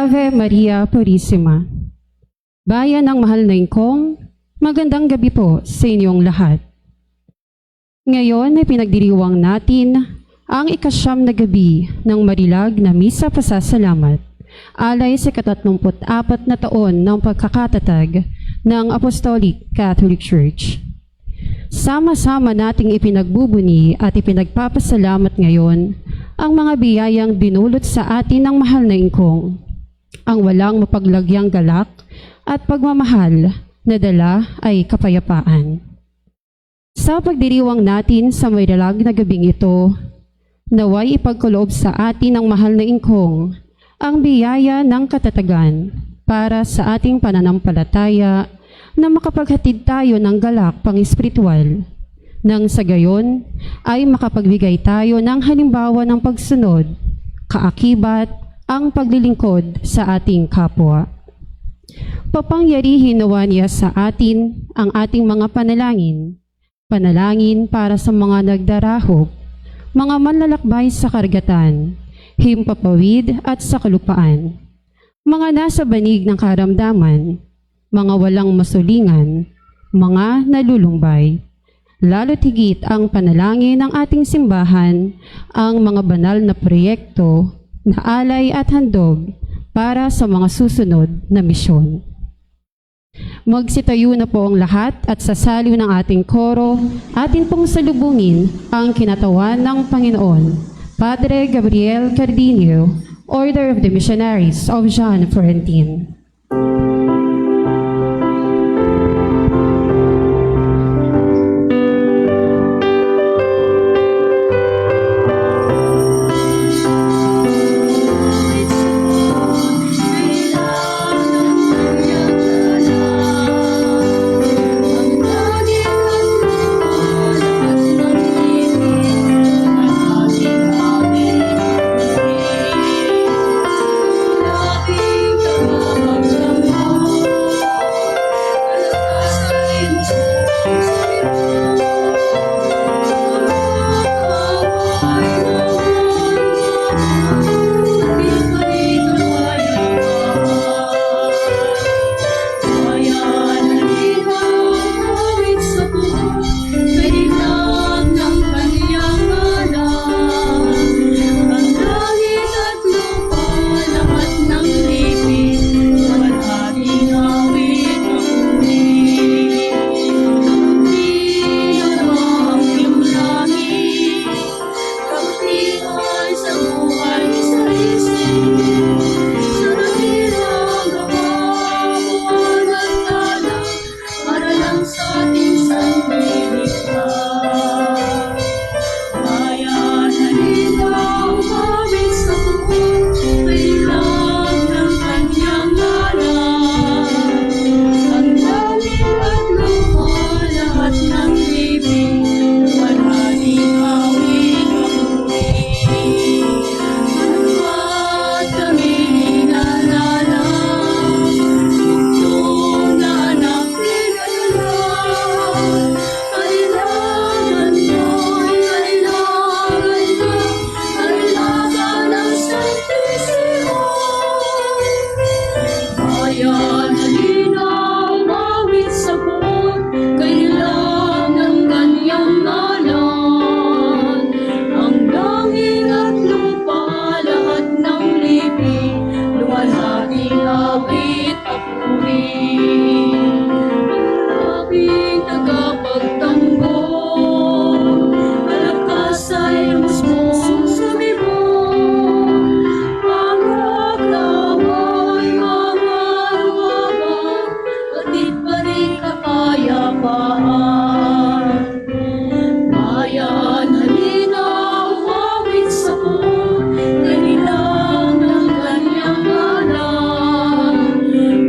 Ave Maria Purissima. Bayan ng mahal na ingkong, magandang gabi po sa inyong lahat. Ngayon ay pinagdiriwang natin ang ikasyam na gabi ng marilag na Misa Pasasalamat, alay sa 34 na taon ng pagkakatatag ng Apostolic Catholic Church. Sama-sama nating ipinagbubuni at ipinagpapasalamat ngayon ang mga biyayang dinulot sa atin ng mahal na ingkong, ang walang mapaglagyang galak at pagmamahal na dala ay kapayapaan. Sa pagdiriwang natin sa marilag na gabing ito, naway ipagkaloob sa atin ng mahal na ingkong ang biyaya ng katatagan para sa ating pananampalataya na makapaghatid tayo ng galak pang-espiritual, nang sa gayon ay makapagbigay tayo ng halimbawa ng pagsunod, kaakibat, ang paglilingkod sa ating kapwa. Papangyarihin nawa niya sa atin ang ating mga panalangin para sa mga nagdarahop, mga manlalakbay sa karagatan, himpapawid at sa kalupaan, mga nasa banig ng karamdaman, mga walang masulingan, mga nalulumbay. Lalo't higit ang panalangin ng ating simbahan, ang mga banal na proyekto na alay at handog para sa mga susunod na misyon. Magsitayo na po ang lahat at sa saliw ng ating koro, atin pong salubungin ang kinatawan ng Panginoon, Padre Gabriel Cardenio, Order of the Missionaries of John Florentine.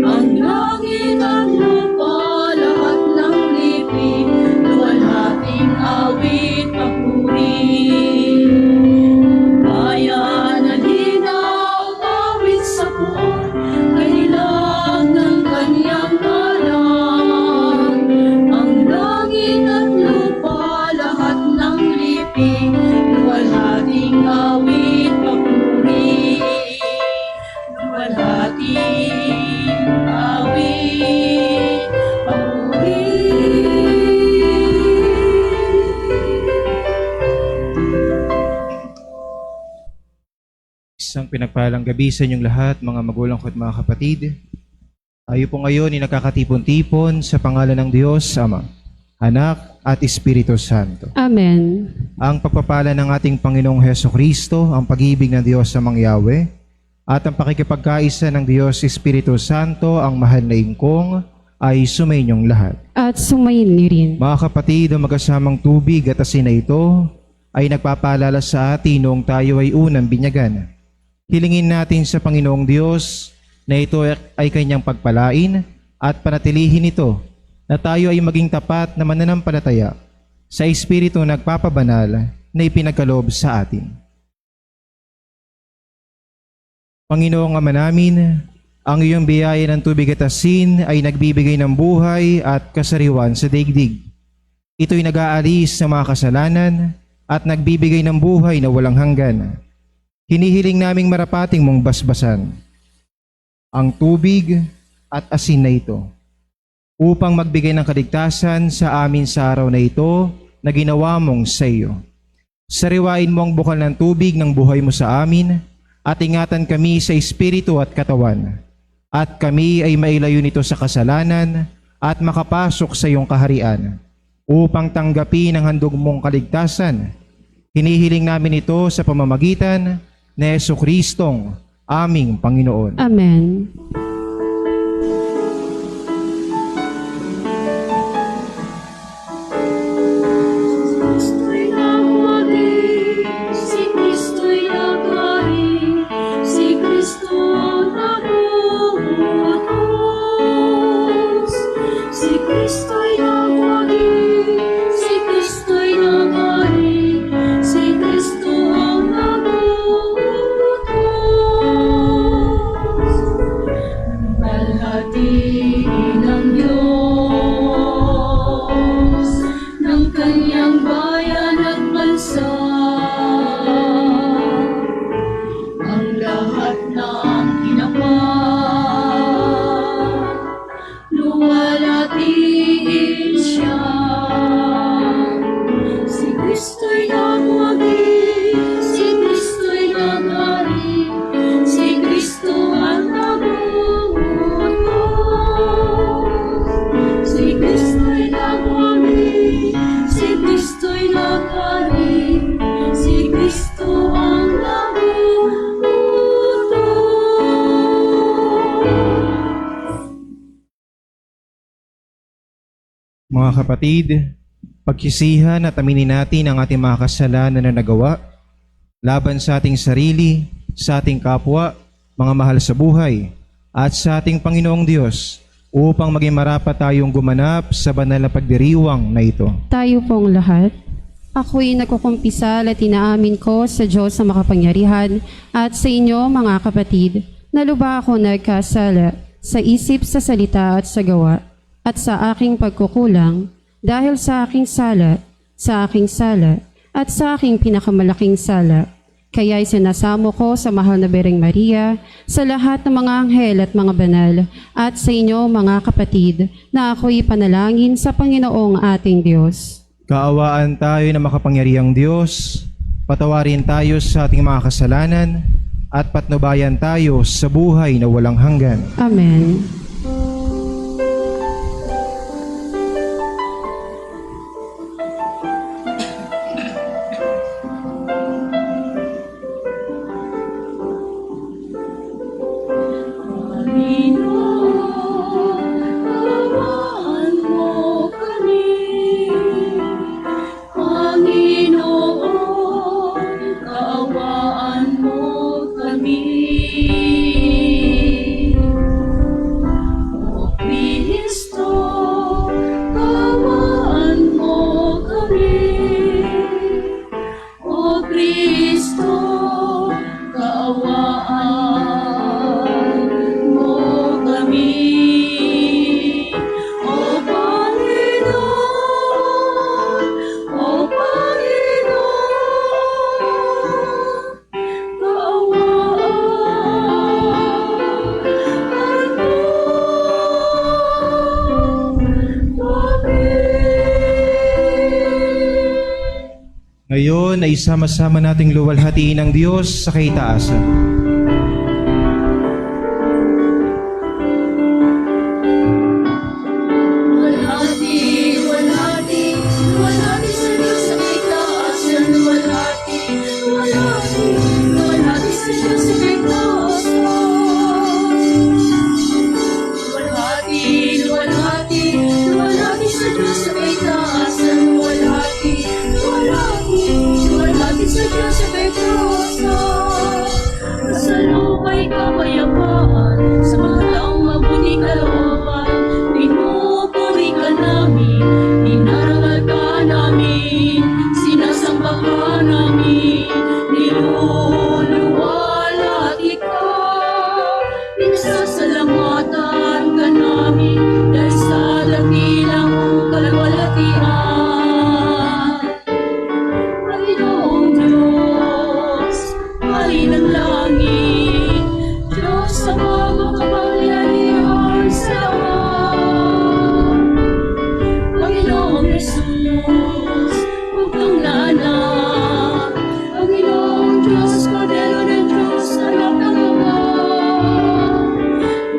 Ang langit at awit, papuri. Isang pinagpalang gabi sa inyong lahat, mga magulang ko at mga kapatid. Tayo po ngayon ay nakakatipon-tipon sa pangalan ng Diyos, Ama, Anak at Espiritu Santo. Amen. Ang pagpapala ng ating Panginoong Heso Kristo, ang pag-ibig ng Diyos sa Mang Yahweh, at ang pakikipagkaisa ng Diyos Espiritu Santo, ang mahal na ingkong, ay sumainyong lahat. At sumayin niyo rin. Mga kapatid, ang magkasamang tubig at asin na ito ay nagpapaalala sa atin noong tayo ay unang binyagan. Hilingin natin sa Panginoong Diyos na ito ay kanyang pagpalain at panatilihin ito na tayo ay maging tapat na mananampalataya sa Espiritu nagpapabanal na ipinagkaloob sa atin. Panginoong Ama namin, ang iyong biyaya ng tubig at asin ay nagbibigay ng buhay at kasariwan sa daigdig. Ito'y nag-aalis ng mga kasalanan at nagbibigay ng buhay na walang hanggan. Hinihiling naming marapating mong basbasan ang tubig at asin na ito upang magbigay ng kaligtasan sa amin sa araw na ito na ginawa mong sa iyo. Sariwain mo ang bukal ng tubig ng buhay mo sa amin at ingatan kami sa espiritu at katawan. At kami ay mailayo nito sa kasalanan at makapasok sa iyong kaharian upang tanggapin ang handog mong kaligtasan. Hinihiling namin ito sa pamamagitan ni Jesucristong aming Panginoon. Amen. Kristo'y nagwagi, si Kristo'y nagwagi, si Kristo ang nabubutos. Si Kristo'y nagwagi, si Kristo'y nagwagi, si Kristo ang nabubutos. Balhatiin ng Diyos ng kanyang bayan at bansa. Ang lahat ng tinapat, luwalhatiin siya. Si Kristo'y nagwagi, si Kristo'y nagari, si Kristo ang nabubutos. Si Kristo'y nagwagi, si Kristo'y nagari, si Kristo ang nabubutos. Mga kapatid, pagsisihan at aminin natin ang ating mga kasalanan na nagawa laban sa ating sarili, sa ating kapwa, mga mahal sa buhay, at sa ating Panginoong Diyos upang maging marapat tayong gumanap sa banal na pagdiriwang na ito. Tayo pong lahat. Ako'y nagkukumpisal at inaamin ko sa Diyos na makapangyarihan at sa inyo mga kapatid, na lubha ako nagkasala sa isip, sa salita at sa gawa, at sa aking pagkukulang, dahil sa aking sala, at sa aking pinakamalaking sala. Kaya'y sinasamo ko sa mahal na Bereng Maria, sa lahat ng mga anghel at mga banal, at sa inyo mga kapatid, na ako'y panalangin sa Panginoong ating Diyos. Kaawaan tayo na makapangyarihang Diyos, patawarin tayo sa ating mga kasalanan, at patnubayan tayo sa buhay na walang hanggan. Amen. Panginoon, kaawaan mo kami. Panginoon, kaawaan mo kami. Ngayon ay sama-sama nating luwalhatiin ang Diyos sa kaitaasan. Luwalhati, luwalhati, luwalhati sa Diyos sa kaitaasan. Luwalhati, luwalhati, luwalhati sa Diyos sa kaitaasan. Luwalhati, luwalhati, luwalhati sa Diyos sa kaitaasan. Luwalhati, luwalhati, luwalhati sa Diyos sa kaitaasan. Kasalukay kapayapaan sa mga taong mabuti kalooban. Pinupuri ka namin, inarangal ka namin, sinasamba ka namin, niluluwalhati ka. Pinasasalamatan ka namin dahil sa dakilang kalwalhatian. Panginoong Diyos, Hari ng langit, Diyos sa mga kapangyarihan sa lahat. Panginoong Jesus, bugtong na anak, Panginoong Diyos, Kordero ng Diyos, anak ng Ama.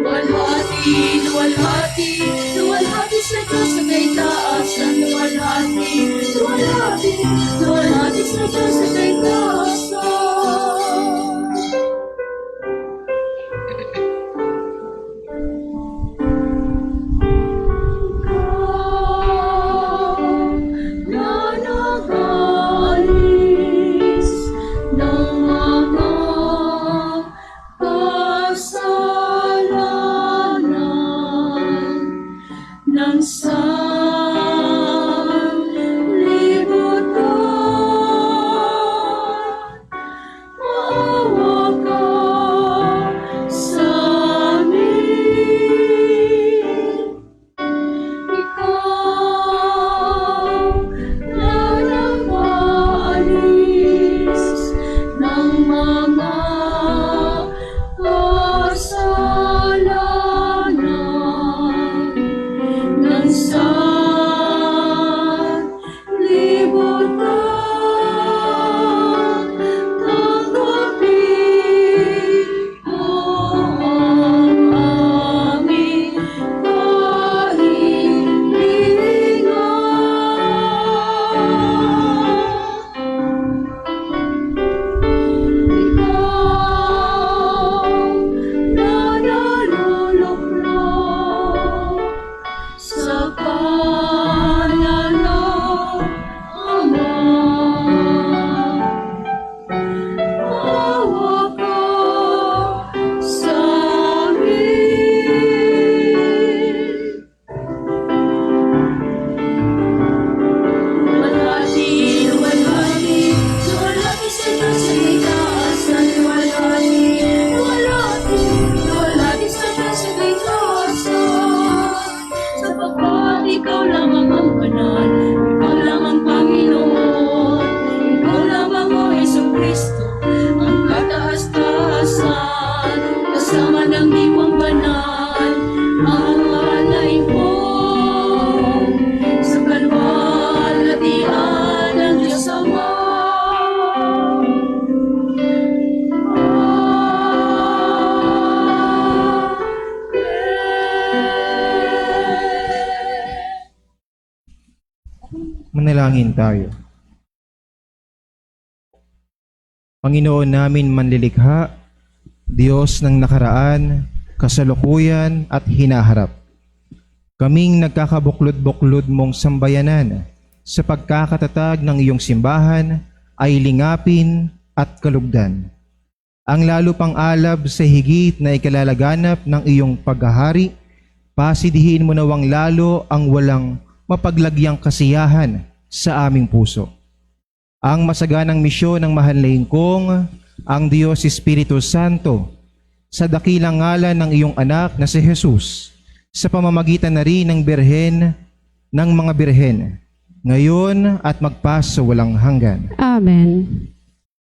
Luwalhati, luwalhati, luwalhati sa Diyos sa kaitaasan. Luwalhati, luwalhati, luwalhati sa Diyos sa kaitaasan. Na nag-aalis ng mga kasalanan ng sanlibutan. Maawa ka sa amin. Ikaw na nag-aalis ng mga kasalanan ng sanlibutan. Tanggapin mo ang aming kahilingan. Ikaw na naluluklok sa kanan ng Ama. Maawa ka sa amin. Luwalhati, luwalhati, luwalhati sa Diyos sa kaitaasan. Luwalhati, luwalhati, luwalhati sa Diyos sa kaitaasan. Sapagkat ikaw lamang ang banal, ikaw lamang Panginoon, ikaw lamang o Jesucristo, ang kataas-taasan, kasama ng diwang banal, ang alay mo sa kalwalhatian ng Diyos Ama. Manalangin tayo. Panginoon namin manlilikha, Diyos ng nakaraan, kasalukuyan at hinaharap. Kaming nagkakabuklod-buklod mong sambayanan sa pagkakatatag ng iyong simbahan ay lingapin at kalugdan. Ang lalo pang alab sa higit na ikalalaganap ng iyong paghahari, pasidihin mo nawang lalo ang walang mapaglagyang kasiyahan sa aming puso. Ang masaganang misyon ng mahal na Ingkong, ang Diyos Espiritu Santo, sa dakilang ngalan ng iyong anak na si Jesus, sa pamamagitan na rin ng Birhen ng mga Birhen, ngayon at magpas sa walang hanggan. Amen.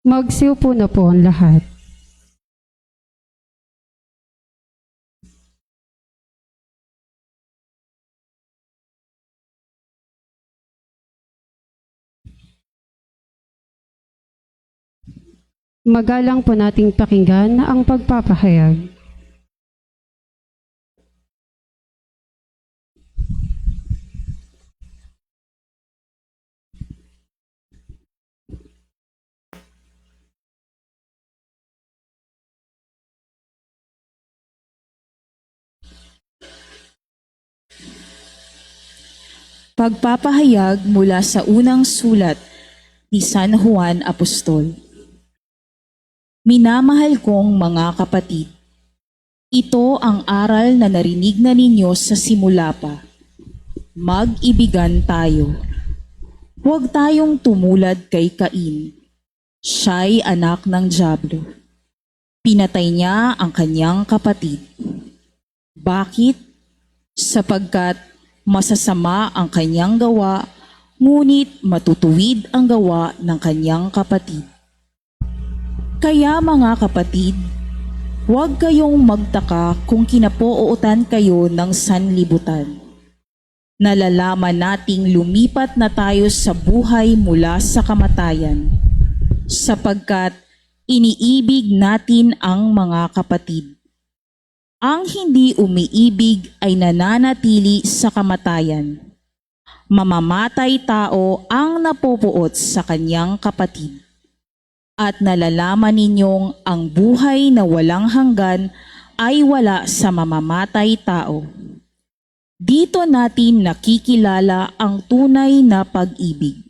Magsiupo na po ang lahat. Magalang po nating pakinggan ang pagpapahayag. Pagpapahayag mula sa unang sulat ni San Juan Apostol. Minamahal kong mga kapatid, ito ang aral na narinig na ninyo sa simula pa. Mag-ibigan tayo. Huwag tayong tumulad kay Cain. Siya'y anak ng dyablo. Pinatay niya ang kanyang kapatid. Bakit? Sapagkat masasama ang kanyang gawa, ngunit matutuwid ang gawa ng kanyang kapatid. Kaya mga kapatid, huwag kayong magtaka kung kinapootan kayo ng sanlibutan. Nalalaman nating lumipat na tayo sa buhay mula sa kamatayan, sapagkat iniibig natin ang mga kapatid. Ang hindi umiibig ay nananatili sa kamatayan. Mamamatay tao ang napupuot sa kanyang kapatid. At nalalaman ninyong ang buhay na walang hanggan ay wala sa mamamatay tao. Dito natin nakikilala ang tunay na pag-ibig.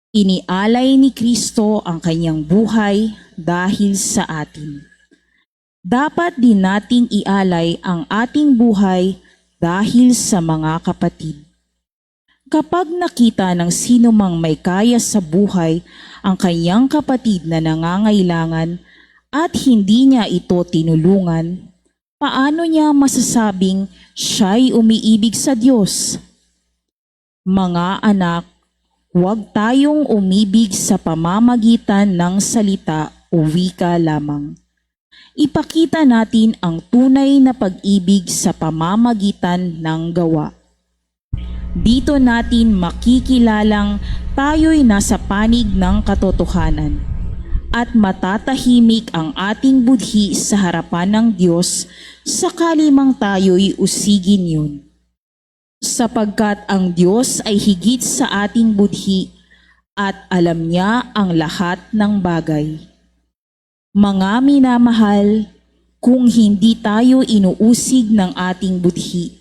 Inialay ni Kristo ang kanyang buhay dahil sa atin. Dapat din nating ialay ang ating buhay dahil sa mga kapatid. Kapag nakita ng sino mang may kaya sa buhay ang kanyang kapatid na nangangailangan at hindi niya ito tinulungan, paano niya masasabing siya'y umiibig sa Diyos? Mga anak, huwag tayong umibig sa pamamagitan ng salita o wika lamang. Ipakita natin ang tunay na pag-ibig sa pamamagitan ng gawa. Dito natin makikilalang tayo'y nasa panig ng katotohanan at matatahimik ang ating budhi sa harapan ng Diyos sakali mang tayo'y usigin yun. Sapagkat ang Diyos ay higit sa ating budhi at alam niya ang lahat ng bagay. Mga minamahal, kung hindi tayo inuusig ng ating budhi,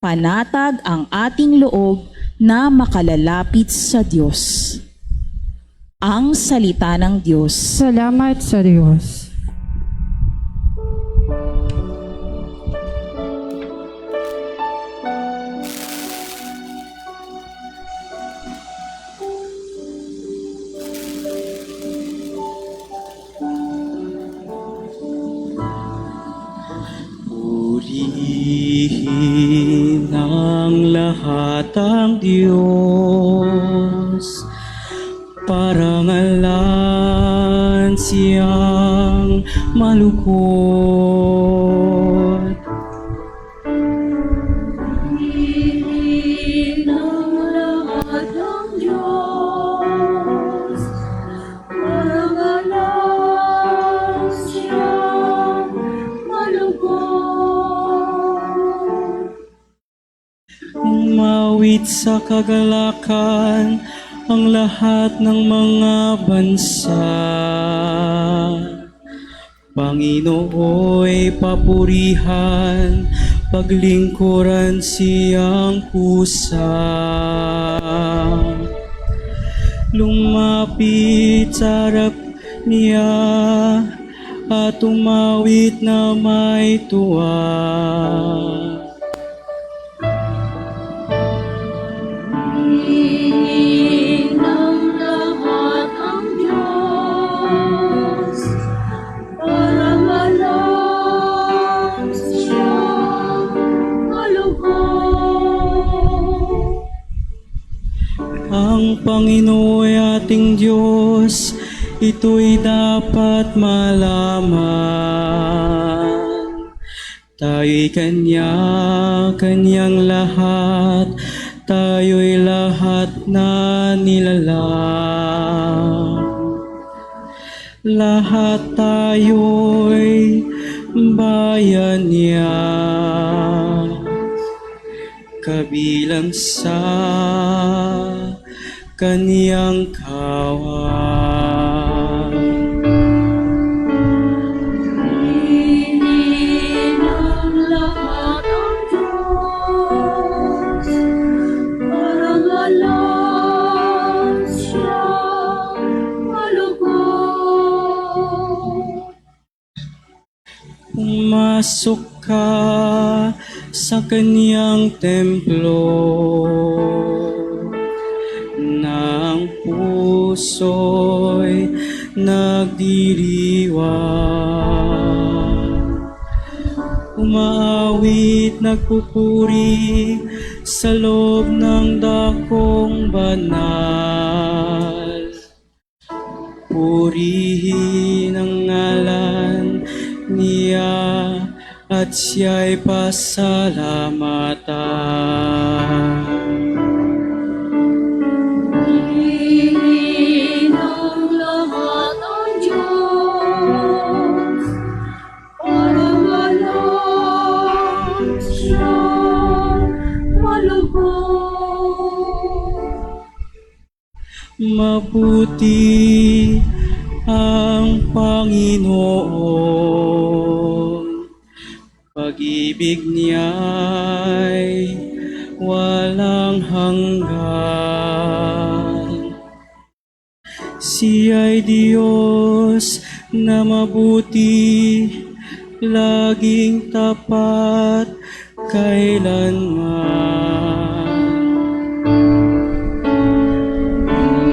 panatag ang ating loob na makalalapit sa Diyos. Ang salita ng Diyos. Salamat sa Diyos. Purihin ang lahat ang Diyos, parangalan siyang malukot. Purihin ang lahat ng Diyos, parangalan siyang malugod. Umawit sa kagalakan ang lahat ng mga bansa. Panginooy papurihan, paglingkuran siyang pusa. Lumapit sa harap niya at umawit na may tuwa. Purihin ang lahat ang Diyos, parangalan siyang malugod. Ang Panginooy ating Diyos, ito'y dapat malaman. Tayo'y kanya-kanyang lahat, tayo'y lahat na nilalang. lahat tayo'y bayan niya, kabilang sa kaniyang kawan. Ng lahat ang Diyos, parangalan siyang malugod. Pumasok ka sa kaniyang templo, ng puso'y nagdiriwang. Umaawit, nagpupuri sa loob ng dakong banal. Purihin ang ngalan niya at siya'y pasalamatan. Hingin ng lahat ang Diyos, parangalan siyang malugod. Mabuti ang Panginoon, pag-ibig niya'y walang hanggan. Siya'y Diyos na mabuti, laging tapat kailanman.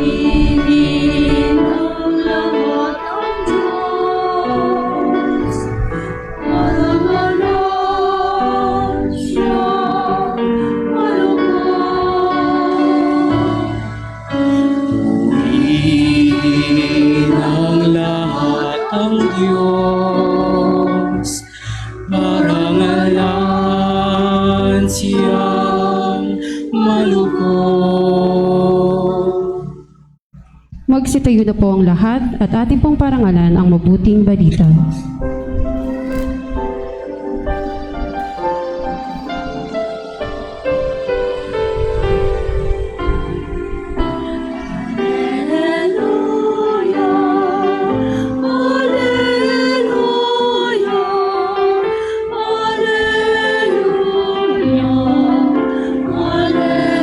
Hingin ng lahat ang Diyos, parangalan siyang malugod. Purihin ang lahat ang Diyos, parangalan siyang malugod. Magsitayo na po ang lahat at ating pong parangalan ang mabuting balita. Alleluia, alleluia, alleluia, alleluia.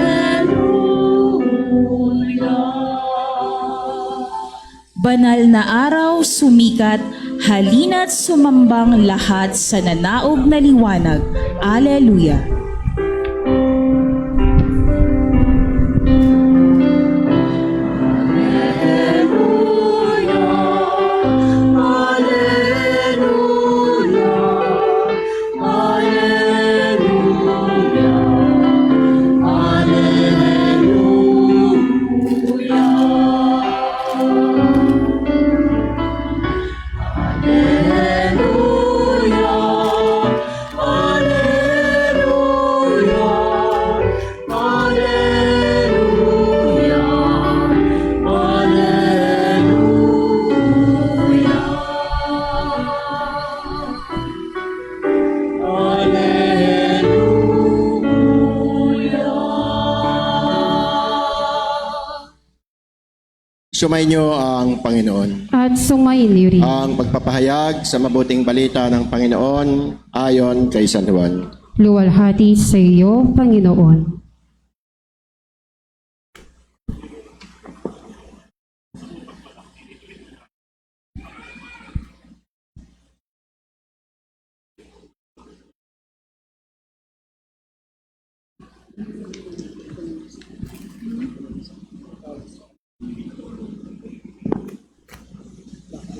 Banal na araw, sumikat, halina't sumambang lahat sa nanaog na liwanag. Alleluia. Sumainyo ang Panginoon. At sumainyo rin. Ang pagpapahayag sa mabuting balita ng Panginoon ayon kay San Juan. Luwalhati sa iyo, Panginoon.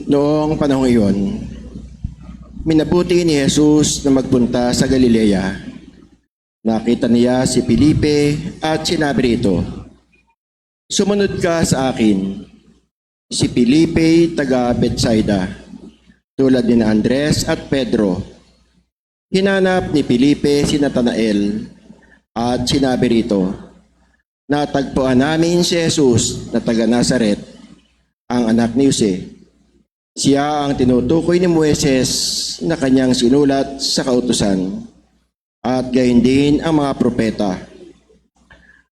Noong panahong iyon, minabuti ni Jesus na magpunta sa Galilea. Nakita niya si Felipe at sinabi rito, "Sumunod ka sa akin." Si Felipe taga Betsaida, tulad ni Andres at Pedro. Hinanap ni Felipe si Natanael at sinabi rito, "Natagpuan namin si Jesus na taga Nazaret, ang anak ni Jose." Siya ang tinutukoy ni Moises na kanyang sinulat sa kautusan at gayon din ang mga propeta.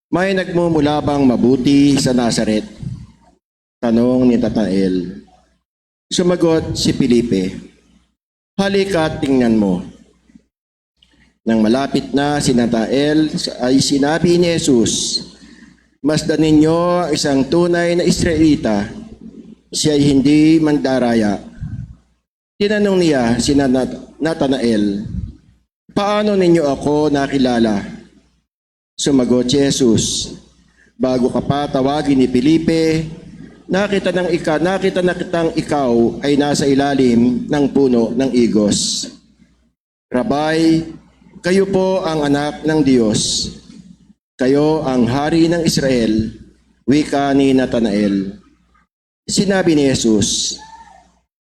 May nagmumula bang mabuti sa Nazaret? Tanong ni Natanael. Sumagot si Felipe, halika at tingnan mo. Nang malapit na si Natanael ay sinabi ni Jesus, masdan ninyo ang isang tunay na Israelita, siya ay hindi mandaraya. Tinanong niya si Natanael, paano ninyo ako nakilala? Sumagot si Jesus, bago ka pa tawagin ni Felipe, nakita na kitang ikaw ay nasa ilalim ng puno ng igos. Rabay, kayo po ang anak ng Diyos. Kayo ang hari ng Israel, wika ni Natanael. Sinabi ni Jesus,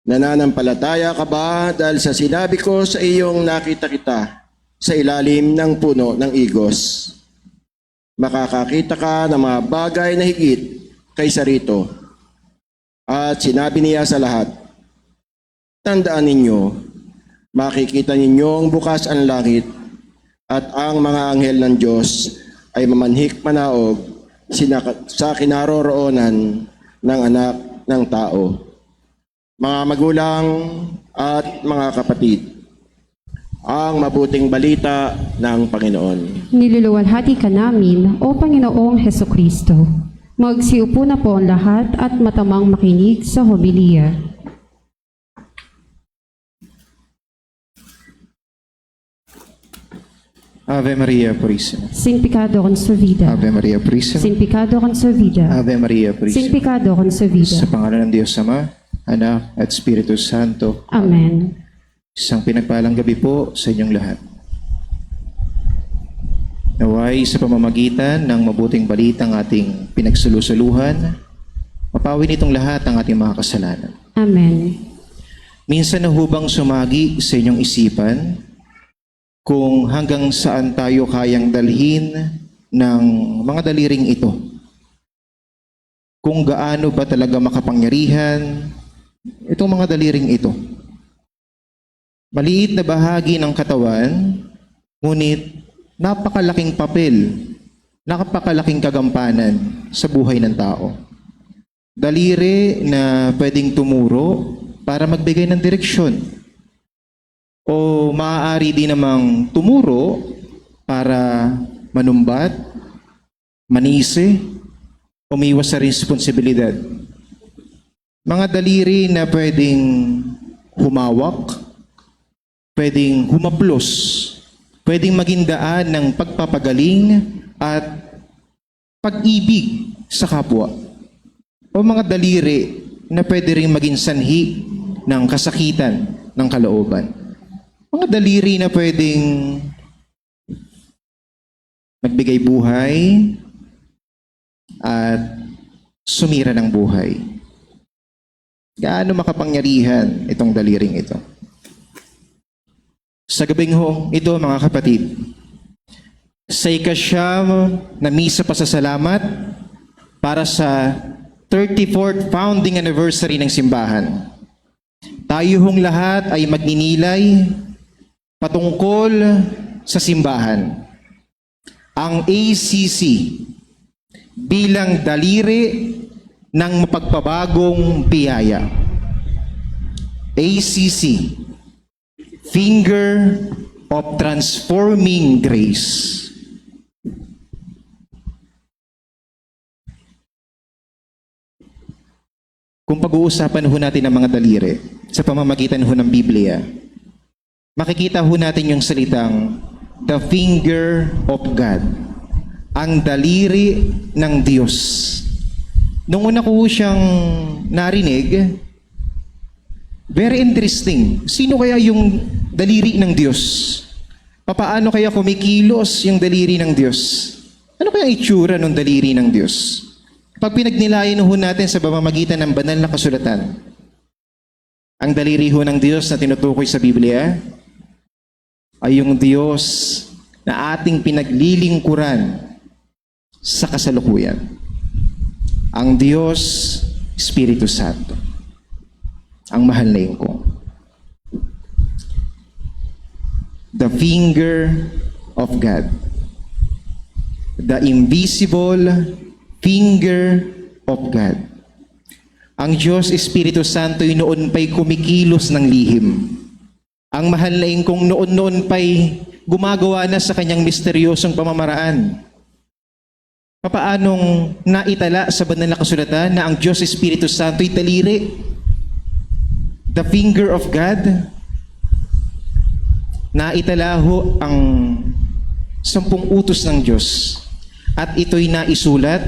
nananampalataya ka ba dahil sa sinabi ko sa iyong nakita kita sa ilalim ng puno ng igos? Makakakita ka ng mga bagay na higit kaysa rito. At sinabi niya sa lahat, tandaan ninyo, makikita ninyong bukas ang langit at ang mga anghel ng Diyos ay mamanhik manaog sa kinaroroonan ng anak ng tao. Mga magulang at mga kapatid, ang mabuting balita ng Panginoon. Niluluwalhati ka namin, O Panginoong Hesukristo. Magsiupo na po ang lahat at matamang makinig sa homilya. Ave Maria Purísima. Sin pecado concebida. Ave Maria Purísima. Sin pecado concebida. Ave Maria Sin Purísima. pecado concebida. Sa pangalan ng Diyos Ama, Anak at Espiritu Santo. Amen. Isang pinagpalang gabi po sa inyong lahat. Naway sa pamamagitan ng mabuting balitang ating pinagsulusuluhan, mapawin itong lahat ng ating mga kasalanan. Amen. Minsan na hubang sumagi sa inyong isipan kung hanggang saan tayo kayang dalhin ng mga daliring ito? Kung gaano ba talaga makapangyarihan itong mga daliring ito? Maliit na bahagi ng katawan, ngunit napakalaking papel, napakalaking kagampanan sa buhay ng tao. Daliri na pwedeng tumuro para magbigay ng direksyon. O maaari din namang tumuro para manumbat, manisi, umiwas sa responsibilidad. Mga daliri na pwedeng humawak, pwedeng humaplos, pwedeng maging daan ng pagpapagaling at pag-ibig sa kapwa. O mga daliri na pwede rin maging sanhi ng kasakitan ng kalooban. Mga daliri na pwedeng magbigay buhay at sumira ng buhay. Gaano makapangyarihan itong daliring ito? Sa gabing ito, mga kapatid, sa ikasyam na misa pasasalamat para sa 34th founding anniversary ng simbahan, tayo hong lahat ay magninilay patungkol sa simbahan. Ang ACC bilang daliri ng mapagpabagong biyaya. ACC, Finger of Transforming Grace. Kung pag-uusapan ho natin ang mga daliri sa pamamagitan ho ng Biblia, makikita ho natin yung salitang the finger of God, ang daliri ng Diyos. Nung una ko siyang narinig, very interesting. Sino kaya yung daliri ng Diyos? Papaano kaya kumikilos yung daliri ng Diyos? Ano kaya itsura ng daliri ng Diyos? Pag pinagnilayan ho natin sa pamamagitan ng banal na kasulatan, ang daliri ho ng Diyos na tinutukoy sa Biblia ay yung Diyos na ating pinaglilingkuran sa kasalukuyan. Ang Diyos, Espiritu Santo. ang mahal na Ingkong. The finger of God. The invisible finger of God. Ang Diyos Espiritu Santo ay noon pa'y kumikilos ng lihim. Ang mahal na Ingkong noon pa'y gumagawa na sa kanyang misteryosong pamamaraan. Papaanong naitala sa banal na kasulatan na ang Diyos Espiritu Santo ay daliri? The finger of God. Naitala ho ang 10 utos ng Diyos. At ito'y naisulat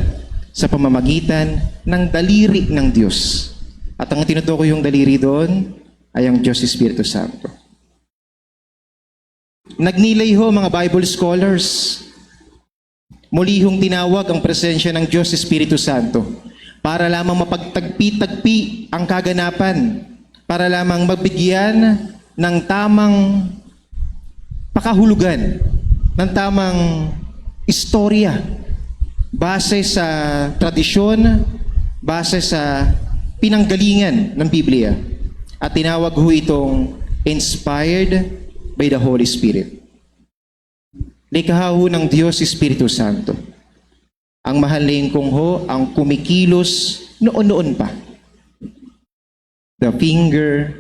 sa pamamagitan ng daliri ng Diyos. At ang tinutukoy yung daliri doon ay ang Diyos Espiritu Santo. Nagnilay ho mga Bible scholars. Muli hong tinawag ang presensya ng Diyos Espiritu Santo para lamang mapagtagpi-tagpi ang kaganapan, para lamang mabigyan ng tamang pakahulugan, ng tamang istorya, base sa tradisyon, base sa pinanggalingan ng Biblia. At tinawag ho itong inspired by the Holy Spirit. Likha ho ng Diyos Espiritu Santo. Ang mahal na Ingkong ho, ang kumikilos noon pa. The finger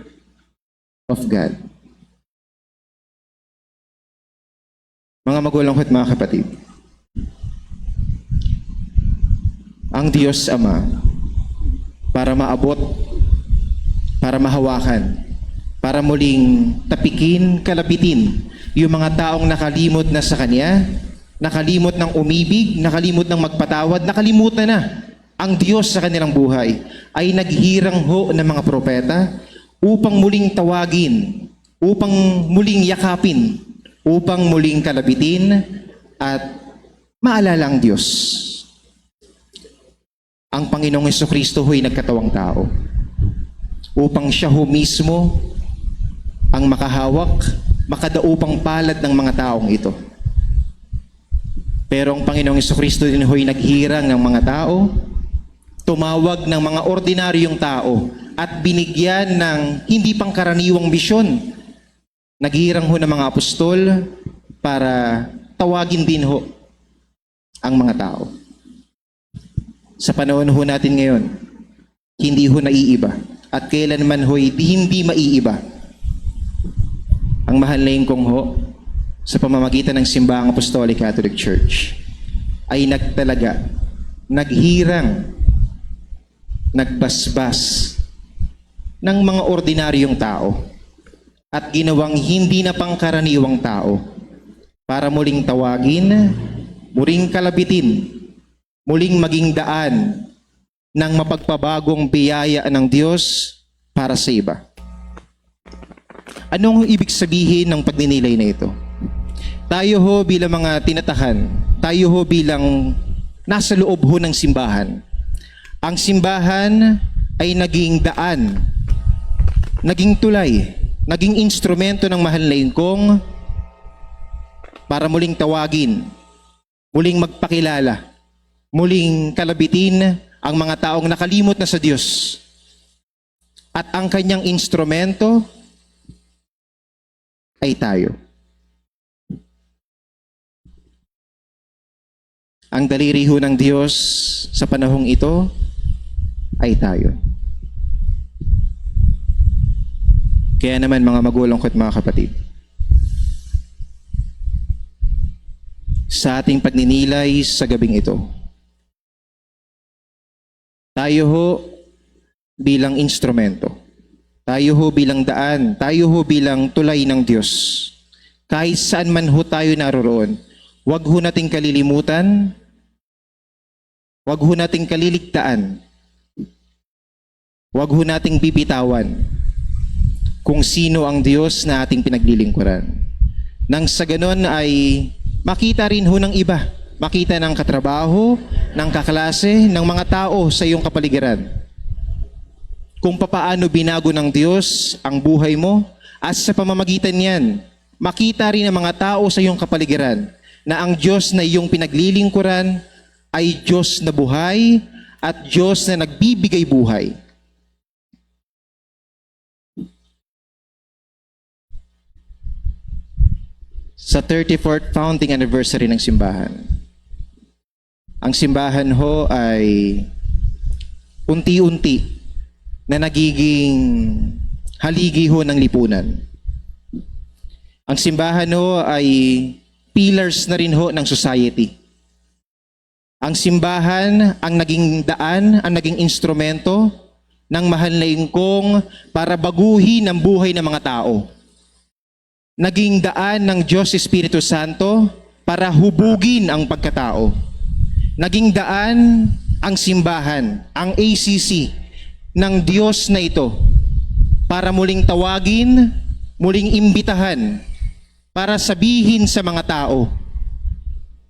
of God. Mga magulang ko at mga kapatid, ang Diyos Ama, para maabot, para mahawakan, para muling tapikin, kalabitin, yung mga taong nakalimot na sa Kanya, nakalimot ng umibig, nakalimot ng magpatawad, nakalimutan na ang Diyos sa kanilang buhay, ay naghirang ho ng mga propeta upang muling tawagin, upang muling yakapin, upang muling kalabitin at maalala ang Diyos. Ang Panginoong Jesucristo ho'y nagkatawang tao upang siya ho mismo ang makahawak, makadaupang palad ng mga taong ito. Pero ang Panginoong Jesucristo din ho'y naghirang ng mga tao, tumawag ng mga ordinaryong tao at binigyan ng hindi pangkaraniwang misyon. Naghirang ho ng mga apostol para tawagin din ho ang mga tao. Sa panahon ho natin ngayon, hindi ho naiiba at kailanman ho'y hindi maiiba. Ang mahal na Ingkong ho, sa pamamagitan ng Simbahang Apostolic Catholic Church, ay nagtalaga, naghirang, nagbasbas ng mga ordinaryong tao at ginawang hindi na pangkaraniwang tao para muling tawagin, muling kalabitin, muling maging daan ng mapagpabagong biyaya ng Diyos para sa iba. Anong ibig sabihin ng pagninilay na ito? Tayo ho bilang mga tinatahan, tayo ho bilang nasa loob ho ng simbahan. Ang simbahan ay naging daan, naging tulay, naging instrumento ng mahal na Ingkong para muling tawagin, muling magpakilala, muling kalabitin ang mga taong nakalimot na sa Diyos. At ang kanyang instrumento ay tayo. Ang daliri ho ng Diyos sa panahong ito ay tayo. Kaya naman mga magulang ko at mga kapatid, sa ating pagninilay sa gabing ito, tayo ho bilang instrumento, tayo ho bilang daan, tayo ho bilang tulay ng Diyos. Kahit saan man ho tayo naroroon, huwag ho nating kalilimutan, huwag ho nating kaliligtaan, huwag ho nating bibitawan kung sino ang Diyos na ating pinaglilingkuran. Nang sa ganon ay makita rin ho ng iba, makita ng katrabaho, ng kaklase, ng mga tao sa iyong kapaligiran, kung papaano binago ng Diyos ang buhay mo, at sa pamamagitan niyan, makita rin ng mga tao sa iyong kapaligiran na ang Diyos na iyong pinaglilingkuran ay Diyos na buhay at Diyos na nagbibigay buhay. sa 34th founding anniversary ng simbahan. Ang simbahan ho ay unti-unti na nagiging haligi ho ng lipunan. Ang simbahan ho ay pillars na rin ho ng society. Ang simbahan ang naging daan, ang naging instrumento ng mahal na ingkong para baguhin ang buhay ng mga tao. Naging daan ng Diyos Espiritu Santo para hubugin ang pagkatao. Naging daan ang simbahan, ang ACC ng Diyos na ito para muling tawagin, muling imbitahan, para sabihin sa mga tao,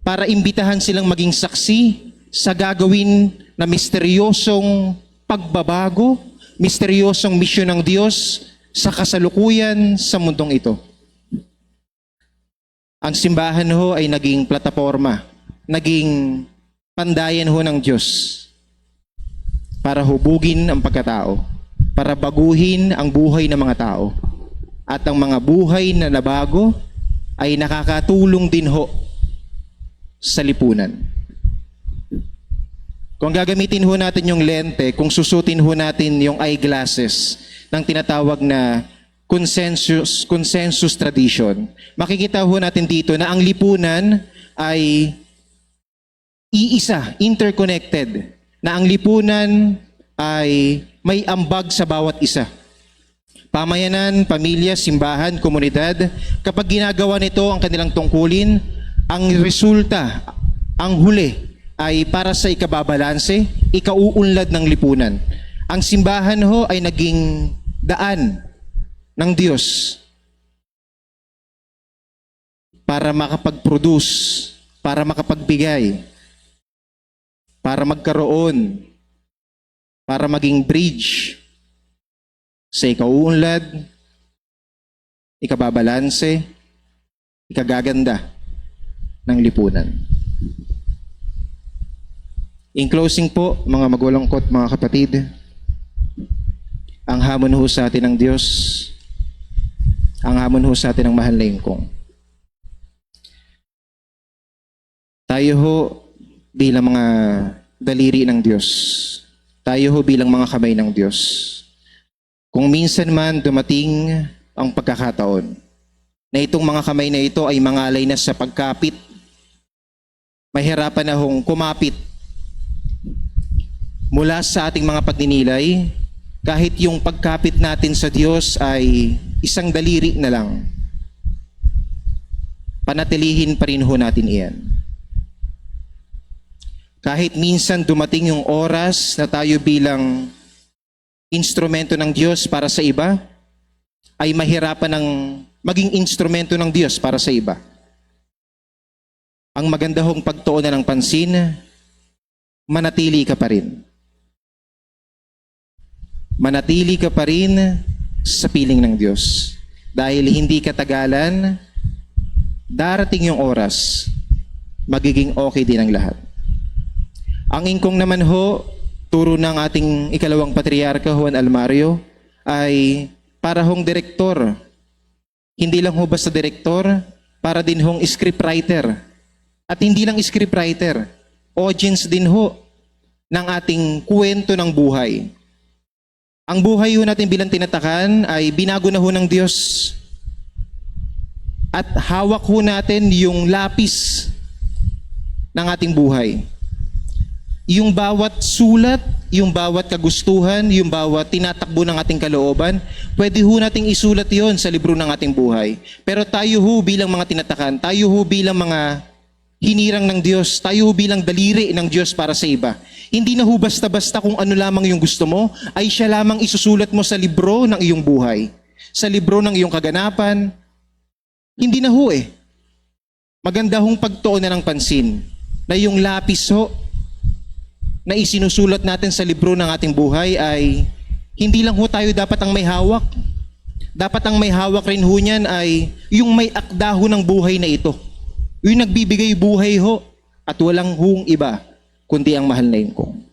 para imbitahan silang maging saksi sa gagawin na misteryosong pagbabago, misteryosong misyon ng Diyos sa kasalukuyan sa mundong ito. Ang simbahan ho ay naging plataforma, naging pandayan ho ng Diyos para hubugin ang pagkatao, para baguhin ang buhay ng mga tao. At ang mga buhay na nabago ay nakakatulong din ho sa lipunan. Kung gagamitin ho natin yung lente, kung susutin ho natin yung eyeglasses ng tinatawag na consensus tradition, makikita ho natin dito na ang lipunan ay iisa, interconnected, na ang lipunan ay may ambag sa bawat isa. Pamayanan, pamilya, simbahan, komunidad, kapag ginagawa nito ang kanilang tungkulin, ang resulta, ang huli, ay para sa ikababalanse, ikauunlad ng lipunan. Ang simbahan ho ay naging daan ng Diyos para makapag-produce, para makapagbigay, para magkaroon, para maging bridge sa ikauunlad, ikababalanse, ikagaganda ng lipunan. In closing po, mga magulangkot, mga kapatid, ang hamon ho sa atin ng Diyos, ang hamon ho sa atin ng mahal na ingkong. Tayo ho bilang mga daliri ng Diyos, tayo ho bilang mga kamay ng Diyos, kung minsan man dumating ang pagkakataon na itong mga kamay na ito ay mangalay na sa pagkapit, mahirapan na hong kumapit mula sa ating mga pagninilay, kahit yung pagkapit natin sa Diyos ay isang daliri na lang, panatilihin pa rin ho natin iyan. Kahit minsan dumating yung oras na tayo bilang instrumento ng Diyos para sa iba, ay mahirapan ng maging instrumento ng Diyos para sa iba. Ang maganda hong pagtuon na ng pansin, manatili ka pa rin. Manatili ka pa rin sa piling ng Diyos. Dahil hindi katagalan, darating yung oras, magiging okay din ang lahat. Ang ingkong naman ho, turo ng ating ikalawang patriarka, Juan Almario, ay para hong direktor. Hindi lang ho basta direktor, para din hong scriptwriter. At hindi lang scriptwriter, audience din ho ng ating kwento ng buhay. Ang buhay ho natin bilang tinatakan ay binago na ho ng Diyos. At hawak ho natin yung lapis ng ating buhay. Yung bawat sulat, yung bawat kagustuhan, yung bawat tinatakbo ng ating kalooban, pwede ho nating isulat yon sa libro ng ating buhay. Pero tayo ho bilang mga tinatakan, tayo ho bilang mga hinirang ng Diyos, tayo ho bilang daliri ng Diyos para sa iba. Hindi na ho basta-basta kung ano lamang yung gusto mo, ay siya lamang isusulat mo sa libro ng iyong buhay. Sa libro ng iyong kaganapan. Hindi na ho eh. Maganda hong pagtuon na ng pansin na yung lapis ho na isinusulat natin sa libro ng ating buhay ay hindi lang ho tayo dapat ang may hawak. Dapat ang may hawak rin ho niyan ay yung may akda ho ng buhay na ito. Yung nagbibigay buhay ho at walang hong iba kundi ang mahal na ingkong.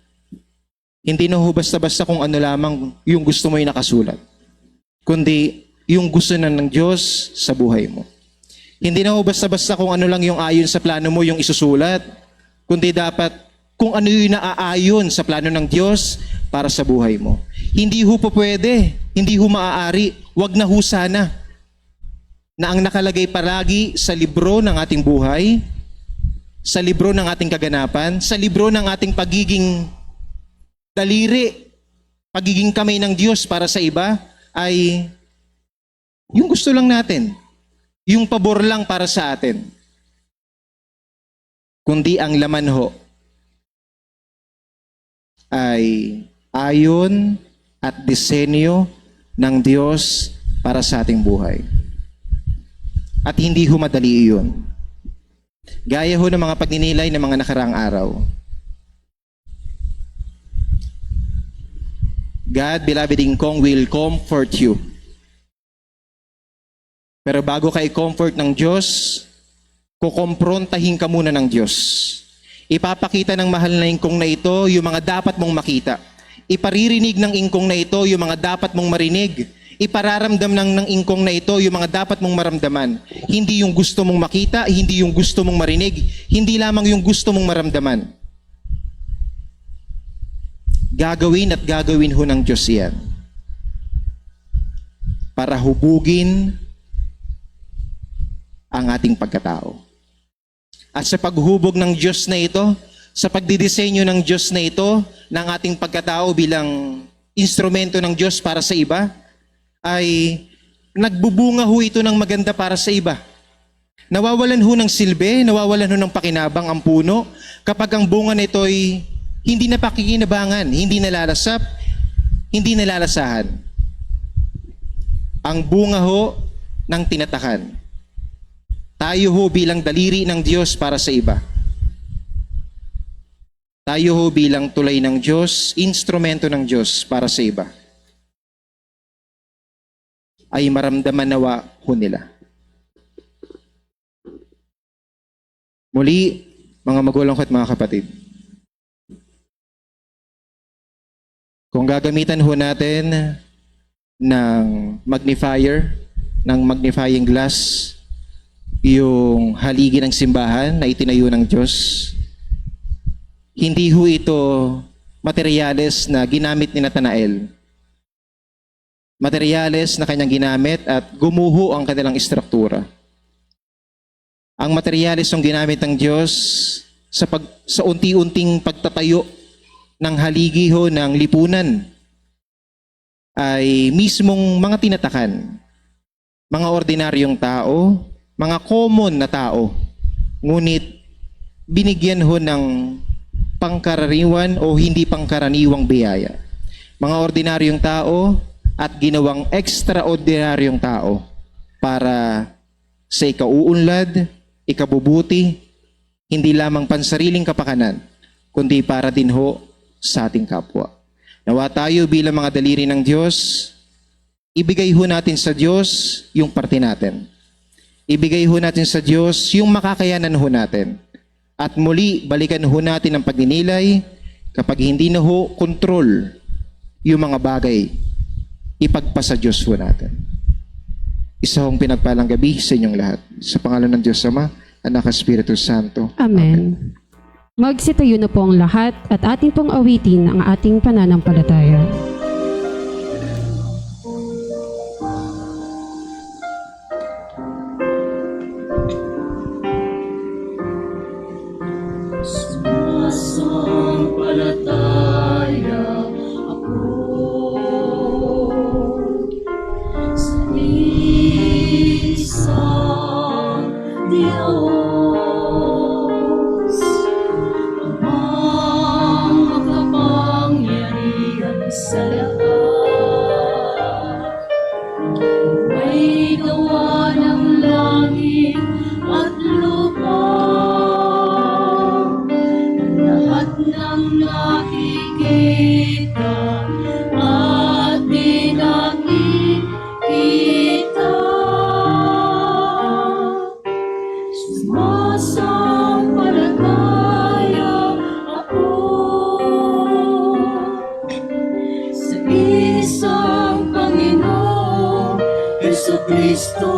Hindi na ho basta-basta kung ano lamang yung gusto mo yung nakasulat, kundi yung gusto na ng Diyos sa buhay mo. Hindi na ho basta-basta kung ano lang yung ayon sa plano mo yung isusulat, kundi dapat kung ano yung naaayon sa plano ng Diyos para sa buhay mo. Hindi ho po pwede, hindi ho maaari, wag na ho sana na ang nakalagay palagi sa libro ng ating buhay, sa libro ng ating kaganapan, sa libro ng ating pagiging daliri, pagiging kamay ng Diyos para sa iba, ay yung gusto lang natin, yung pabor lang para sa atin. Kundi ang laman ho ay ayon at disenyo ng Diyos para sa ating buhay. At hindi ho madali iyon. Gaya ho ng mga pagninilay ng mga nakaraang araw. God, beloved Ingkong, will comfort you. Pero bago ka i-comfort ng Diyos, kukomprontahin ka muna ng Diyos. Ipapakita ng mahal na Ingkong na ito yung mga dapat mong makita. Iparirinig ng Ingkong na ito yung mga dapat mong marinig. Ipararamdam ng Ingkong na ito yung mga dapat mong maramdaman. Hindi yung gusto mong makita, hindi yung gusto mong marinig, hindi lamang yung gusto mong maramdaman. Gagawin at gagawin ho ng Diyos yan. Para hubugin ang ating pagkatao. At sa paghubog ng Diyos na ito, sa pagdidisenyo ng Diyos na ito, ng ating pagkatao bilang instrumento ng Diyos para sa iba, ay nagbubunga ho ito ng maganda para sa iba. Nawawalan ho ng silbi, nawawalan ho ng pakinabang ang puno kapag ang bunga nito ay hindi na pakikinabangan, hindi nalalasap, hindi nalalasahan. Ang bunga ho ng tinatakan. Tayo ho bilang daliri ng Diyos para sa iba. Tayo ho bilang tulay ng Diyos, instrumento ng Diyos para sa iba. Ay maramdaman nawa ho nila. Muli, mga magulang ko at mga kapatid, kung gagamitan ho natin ng magnifier, ng magnifying glass, yung haligi ng simbahan na itinayo ng Diyos, hindi ho ito materyales na ginamit ni Natanael. Materyales na kanyang ginamit at gumuho ang kanilang istruktura. Ang materyales yung ginamit ng Diyos sa unti-unting pagtatayo ng haligi ho ng lipunan ay mismong mga tinatakan, mga ordinaryong tao, mga common na tao, ngunit binigyan ho ng pangkaraniwan o hindi pangkaraniwang biyaya. Mga ordinaryong tao at ginawang extraordinaryong tao para sa ikauunlad, ikabubuti, hindi lamang pansariling kapakanan, kundi para din ho sa ating kapwa. Nawa tayo bilang mga daliri ng Diyos, ibigay ho natin sa Diyos yung parte natin. Ibigay ho natin sa Diyos yung makakayanan ho natin. At muli, balikan ho natin ang pagninilay kapag hindi na ho control yung mga bagay, ipagpasa Diyos ho natin. Isa hong pinagpalang gabi sa inyong lahat. Sa pangalan ng Diyos Ama, Anak at Espiritu Santo. Amen. Magsitayo na po ang lahat at atin pong awitin ang ating pananampalataya. Sumasampalataya ako sa isang Diyos, Amang makapangyarihan sa lahat, may gawa ng langit at lupa. Lahat ng nakikita at di nakikita, sumasampalataya ako sa isang Panginoong Jesucristo,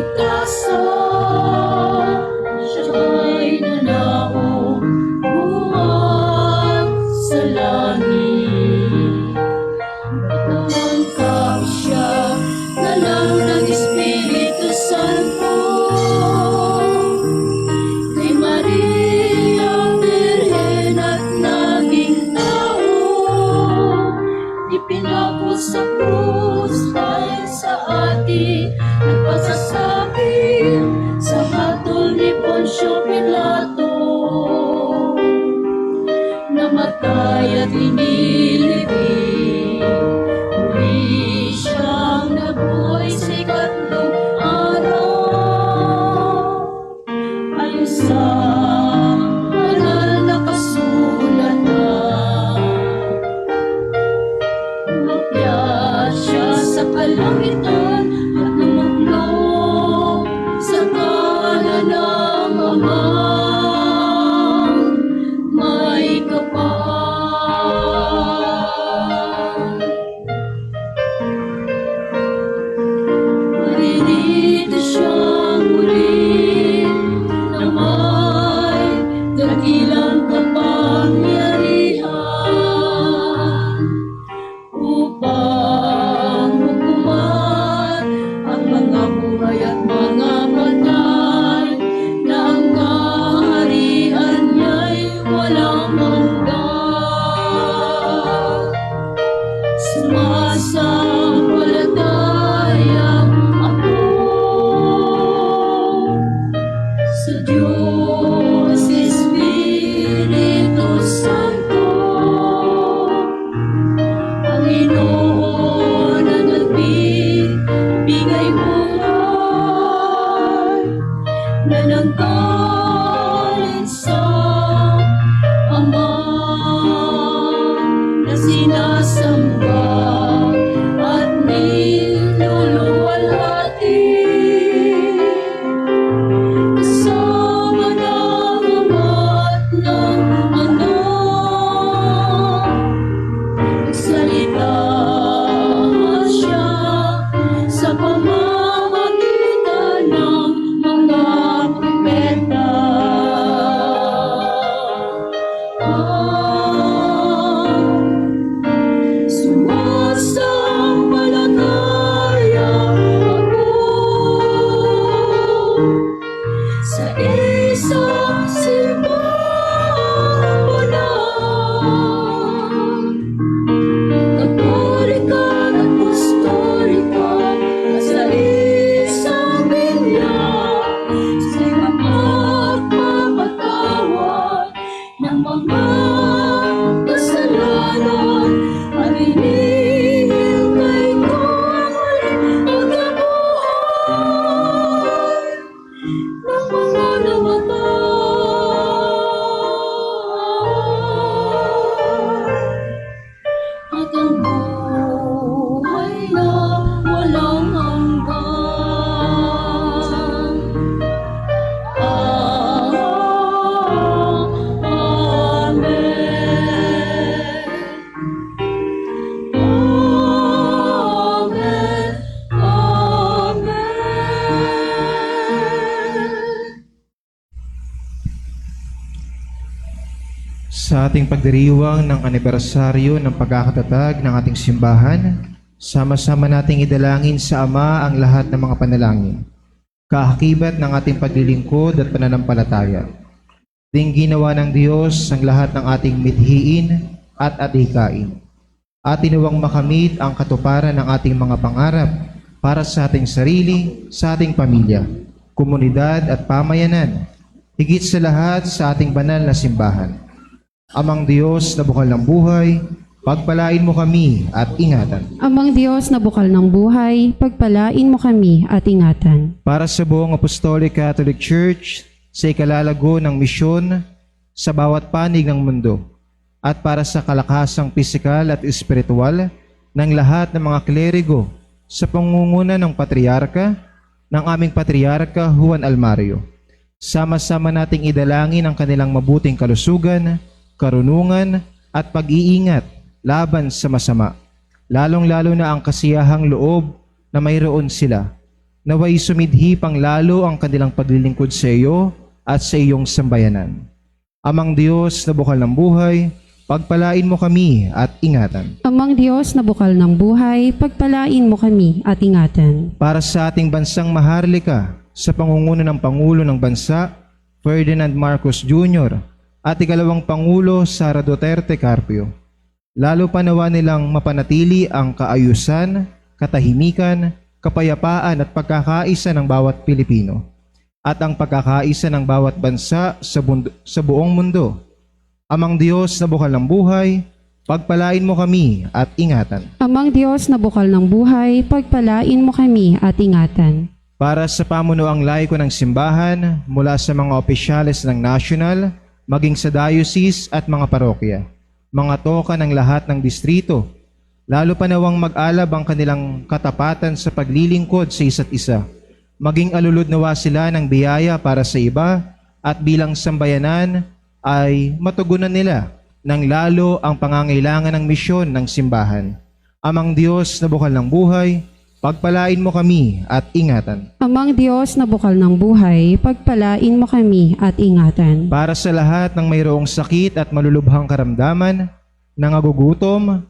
kaligtasan. Siya'y nanaong buhat sa langit. Katawang tao siya, nalang ng Espiritu Santo. Kay Maria, Birhen at naging tao, ipinako sa krus dahil sa atin nagpasasabi sa hatol ni Poncio Pilato. Namatay at inilibing, muli siyang nabuhay sa ikatlong araw. Ayon sa banal na kasulatan, umakyat siya sa kalangitan at lumaklong sa kanan ng Amang may kapal. Marinito siyang muli na may dakilang kapangyarihan upang hukuman ang mga buhay at mga patay, na ang kaharian niya'y walang hanggan. Sumasampalataya ako sa Diyos Espiritu Santo, Panginoon na nagbibigay buhay, na nanggaling sa Ama, na sinasamba at niluluwalhati, kasama ng Ama at ng Anak. Nagsalita siya sa pamamagitan ng mga propeta. Sumasampalataya ako sa isang simbahang banal, Katolika at Apostolika, at sa isang binyag, sa'y mapagpapatawad ng mga kasalanan, at hinihintay ko ang muling pagkabuhay ng mga namatay, at ang buhay na walang hanggan. Amen. Amen. Amen. Sa ating pagdiriwang ng anibersaryo ng pagkakatatag ng ating simbahan, sama-sama nating idalangin sa Ama ang lahat ng mga panalangin, kaakibat ng ating paglilingkod at pananampalataya. Ding ginawa ng Diyos ang lahat ng ating mithiin at adhikain. At tinuwang makamit ang katuparan ng ating mga pangarap para sa ating sarili, sa ating pamilya, komunidad at pamayanan, higit sa lahat sa ating banal na simbahan. Amang Diyos na bukal ng buhay, pagpalain mo kami at ingatan. Amang Diyos na bukal ng buhay, pagpalain mo kami at ingatan. Para sa buong Apostolic Catholic Church, sa ikalalago ng misyon sa bawat panig ng mundo, at para sa kalakasang pisikal at espiritual ng lahat ng mga kleriko sa pangunguna ng Patriarka, ng aming Patriarka Juan Almario. Sama-sama nating idalangin ang kanilang mabuting kalusugan, karunungan at pag-iingat laban sa masama, lalong-lalo na ang kasiyahang loob na mayroon sila naway sumidhi pang lalo ang kanilang paglilingkod sa iyo at sa iyong sambayanan. Amang Diyos na bukal ng buhay, pagpalain mo kami at ingatan. Amang Diyos na bukal ng buhay, pagpalain mo kami at ingatan. Para sa ating bansang maharlika, sa pangunguna ng Pangulo ng Bansa, Ferdinand Marcos Jr., at ikalawang Pangulo Sara Duterte Carpio, lalo pa nawa nilang mapanatili ang kaayusan, katahimikan, kapayapaan at pagkakaisa ng bawat Pilipino at ang pagkakaisa ng bawat bansa sa buong mundo. Amang Diyos na bukal ng buhay, pagpalain mo kami at ingatan. Amang Diyos na bukal ng buhay, pagpalain mo kami at ingatan. Para sa pamunuang laiko ng simbahan, mula sa mga opisyales ng national, maging sa diocese at mga parokya, mga toka ng lahat ng distrito, lalo pa nawang mag-alab ang kanilang katapatan sa paglilingkod sa isa't isa. Maging alulod nawa sila ng biyaya para sa iba at bilang sambayanan ay matugunan nila ng lalo ang pangangailangan ng misyon ng simbahan. Amang Diyos na bukal ng buhay, pagpalain mo kami at ingatan. Amang Diyos na bukal ng buhay, pagpalain mo kami at ingatan. Para sa lahat ng mayroong sakit at malulubhang karamdaman, nangagugutom,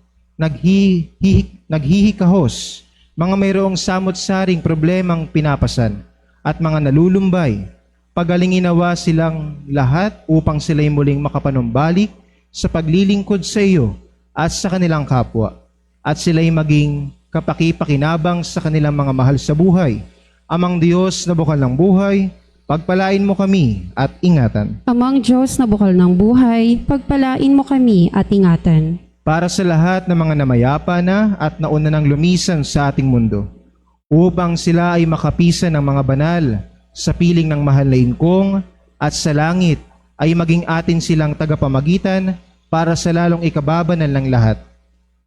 naghihikahos, mga mayroong samot-saring problemang pinapasan, at mga nalulumbay, pagalingin nawa silang lahat upang sila'y muling makapanumbalik sa paglilingkod sa iyo at sa kanilang kapwa, at sila'y maging kapakipakinabang sa kanilang mga mahal sa buhay. Amang Diyos na bukal ng buhay, pagpalain mo kami at ingatan. Amang Diyos na bukal ng buhay, pagpalain mo kami at ingatan. Para sa lahat ng mga namayapa na at nauna nang lumisan sa ating mundo, upang sila ay makapisan ng mga banal sa piling ng mahal na ingkong at sa langit ay maging atin silang tagapamagitan para sa lalong ikababanal ng lahat.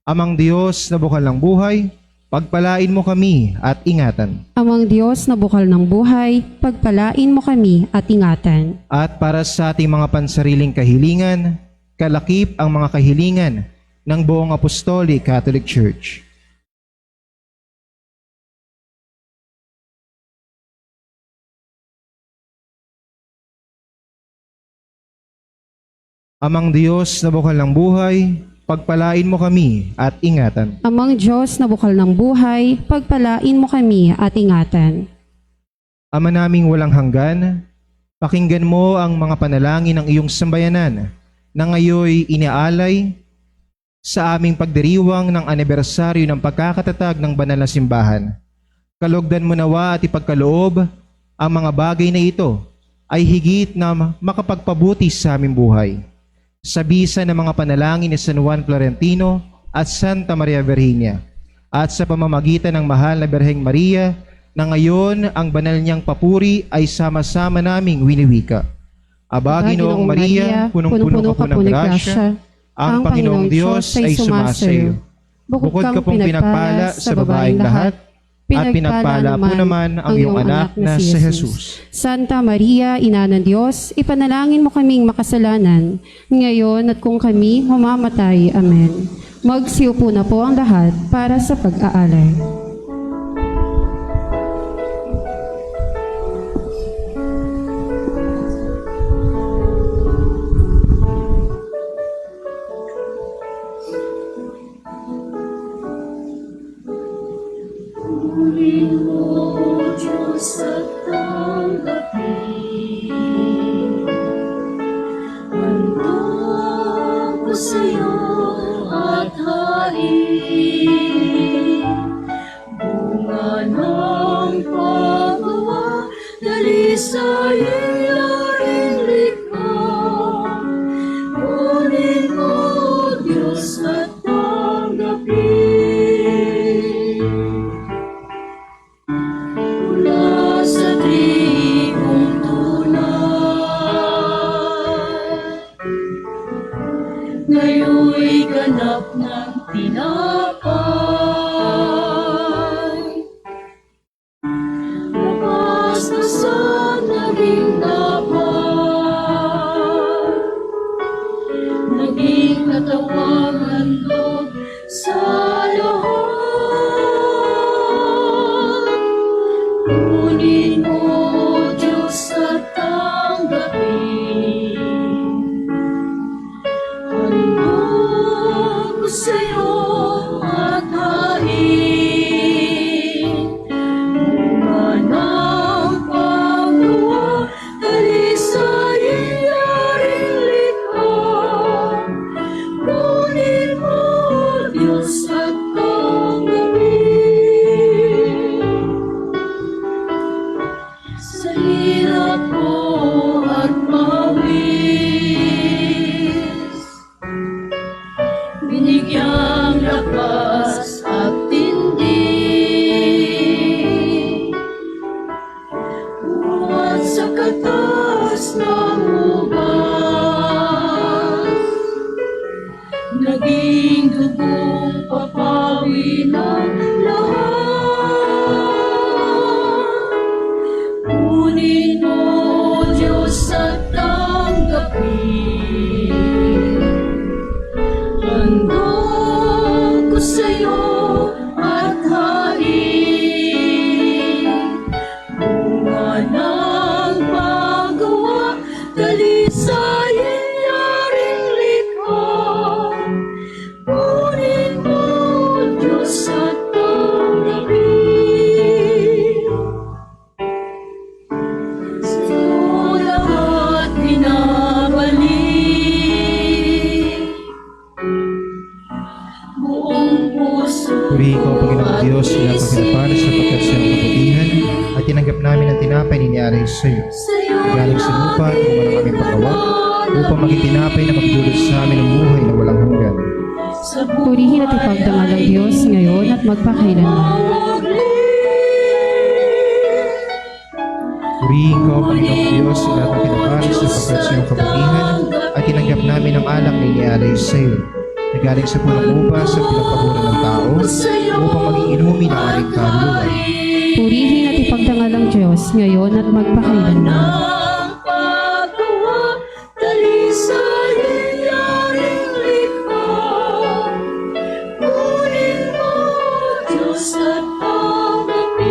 Amang Diyos na bukal ng buhay, pagpalain mo kami at ingatan. Amang Diyos na bukal ng buhay, pagpalain mo kami at ingatan. At para sa ating mga pansariling kahilingan, kalakip ang mga kahilingan ng buong Apostolic Catholic Church. Amang Diyos na bukal ng buhay, pagpalain mo kami at ingatan. Amang Diyos na bukal ng buhay, pagpalain mo kami at ingatan. Ama naming walang hanggan, pakinggan mo ang mga panalangin ng iyong sambayanan na ngayoy iniaalay sa aming pagdiriwang ng anibersaryo ng pagkakatatag ng banal na simbahan. Kalugdan mo nawa at ipagkaloob ang mga bagay na ito ay higit na makapagpabuti sa aming buhay. Sa bisa ng mga panalangin ni San Juan Florentino at Santa Maria Virginia, at sa pamamagitan ng mahal na Birheng Maria, na ngayon ang banal niyang papuri ay sama-sama naming winiwika. Aba, Ginoong Maria, punong-puno ka po ng grasya, ang Panginoong Diyos ay sumasayo. Bukod ka pong pinagpala sa babaeng lahat, at pinagpala po naman ang iyong anak na si Jesus. Santa Maria, Ina ng Diyos, ipanalangin mo kaming makasalanan, ngayon at kung kami mamamatay. Amen. Magsiupo na po ang lahat para sa pag-aalay. Purihin mo, Diyos, at tanggapin. Handog ko sa'yo at hain. Bunga ng paggawa, dalisayin laing likha. Kunin mo, Diyos, at tanggapin. Mula sa tribong tunay, ngayon'y ganap ng tinapay. Napastasan naging dapat, naging katawangan loob sa lahat. Kunin mo, Diyos, at tanggapin. Handog ko sa'yo at hain. Bunga ng paggawa, dalisayin yaring likha. Kunin mo, Diyos, at tanggapin. Sa hirap ko at mawis, binigyang lakas at tindig. Buhat sa katas ng ubas, naging dugong papawi ng lahat. Kunin mo, Diyos, at tanggapin. Handog ko sa'yo at hain. Bunga ng paggawa, dalisayin yaring likha. Kunin mo, Diyos, at tanggapin. Sa'yo lahat binabalik. Buong puso Purihin ko, Panginoong Diyos, na pagkinapan sa pagkatsiyang kabutihan at tinanggap namin ang tinapay niniyari sa iyo. Galing sa lupa, kung ano aming paggawa, upang maging tinapay na magdulot sa amin ng buhay na walang hanggan. Purihin at ipagdangal ang Diyos ngayon at magpakailanman. Purihin ko, Panginoong Diyos, na pagkinapan sa pagkatsiyang kabutihan at tinanggap namin ang alak niniyari sa iyo. Na galing sa punong upa sa pinagpaguran ng tao, upang maging inumin ang aming kaluluwa. Purihin at ipagdangal ang Diyos ngayon at magpakailanman. ng paggawa, dalisayin yaring likha. Kunin mo, Diyos, at tanggapin.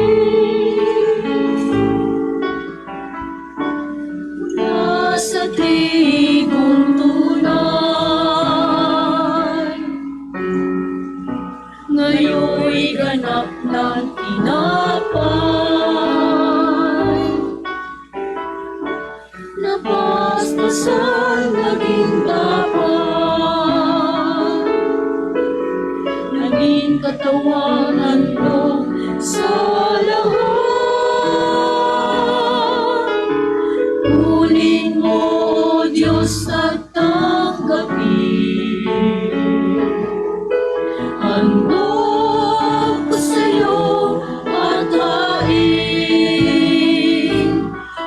Mula sa tribong tunay, ngayon'y ganap ng tinapay. Napaspasan naging dapat, naging katawang handog sa lahat. Kunin mo, Diyos, at tanggapin. Handog ko sa'yo at hain.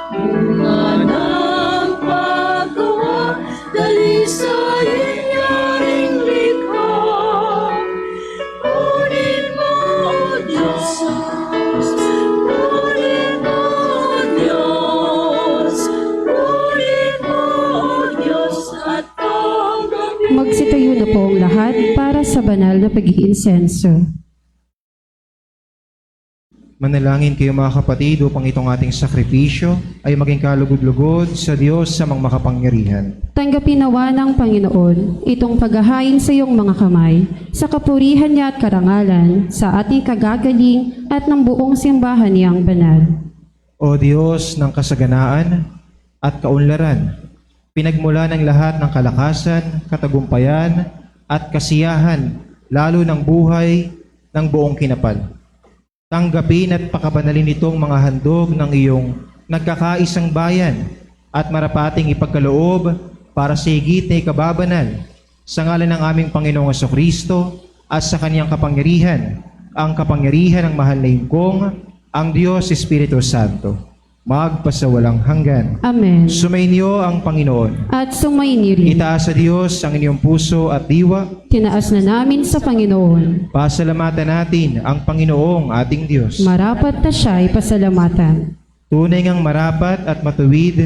Bunga ng paggawa, dalisayin yaring likha. Kunin mo, Diyos, kunin mo, Diyos, kunin mo, Diyos, at tanggapin. Magsitayo na po ang lahat para sa banal na pag-iinsenso. Manalangin kayo mga kapatid upang itong ating sakripisyo ay maging kalugod-lugod sa Diyos sa mga makapangyarihan. Tanggapin nawa ng Panginoon itong paghahain sa iyong mga kamay, sa kapurihan niya at karangalan, sa ating kagagaling at ng buong simbahan niyang banal. O Diyos ng kasaganaan at kaunlaran, pinagmula ng lahat ng kalakasan, katagumpayan at kasiyahan, lalo ng buhay ng buong kinapal. Tanggapin at pakabanalin itong mga handog ng iyong nagkakaisang bayan at marapating ipagkaloob para sa higit na ikababanal sa ngalan ng aming Panginoong Jesucristo at sa kaniyang kapangyarihan, ang kapangyarihan ng mahal na hingkong, ang Diyos Espiritu Santo, magpasawalang hanggan. Amen. Sumainyo ang Panginoon. At sumainyo rin. Itaas sa Diyos ang inyong puso at diwa. Tinaas na namin sa Panginoon. Pasalamatan natin ang Panginoong ating Diyos. Marapat na siya'y pasalamatan. Tunay ngang marapat at matuwid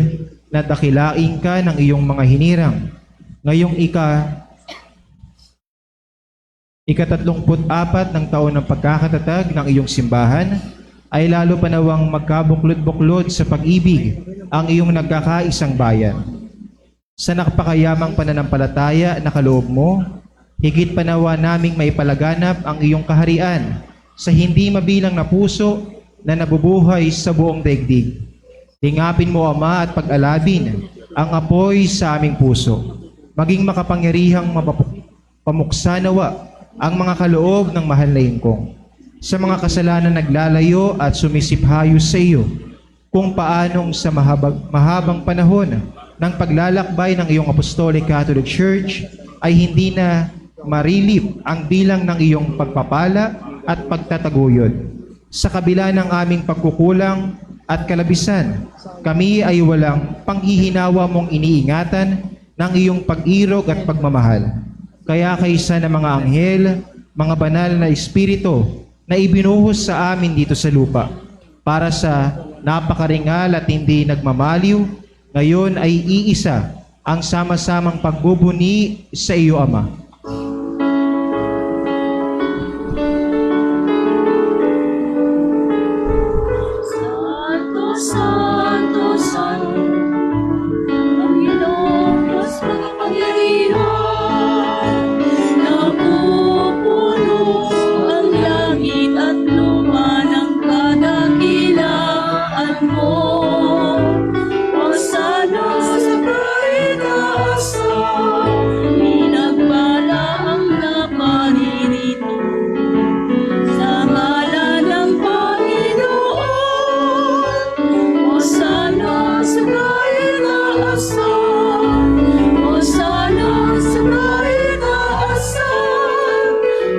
na dakilain ka ng iyong mga hinirang. Ngayong ika-34 ng taon ng pagkakatatag ng iyong simbahan, ay lalo pa nawang magkabuklod-buklod sa pag-ibig ang iyong nagkakaisang bayan. Sa napakayamang pananampalataya na kaloob mo, higit pa nawa naming maipalaganap ang iyong kaharian sa hindi mabilang na puso na nabubuhay sa buong daigdig. Lingapin mo, Ama, at pag-alabin ang apoy sa aming puso, maging makapangyarihang pamuksa nawa ang mga kaloob ng mahal na Ingkong sa mga kasalanan naglalayo at sumisiphayo sa iyo, kung paanong sa mahabang panahon ng paglalakbay ng iyong Apostolic Catholic Church ay hindi na marilip ang bilang ng iyong pagpapala at pagtataguyod. Sa kabila ng aming pagkukulang at kalabisan, kami ay walang panghihinawa mong iniingatan ng iyong pag-irog at pagmamahal. Kaya kaysa ng mga anghel, mga banal na espiritu na ibinuhos sa amin dito sa lupa para sa napakaringal at hindi nagmamaliw, ngayon ay iisa ang sama-samang pagbubuni sa iyo, Ama. Santo, Santo, Santo, Panginoong Diyos makapangyarihan, napupuno ang langit at lupa ng kadakilaan mo. Hosana sa kaitaasan, pinagbala ang naparirito. Sa ngalan ng Panginoon, Hosana sa kaitaasan, Hosana sa kaitaasan,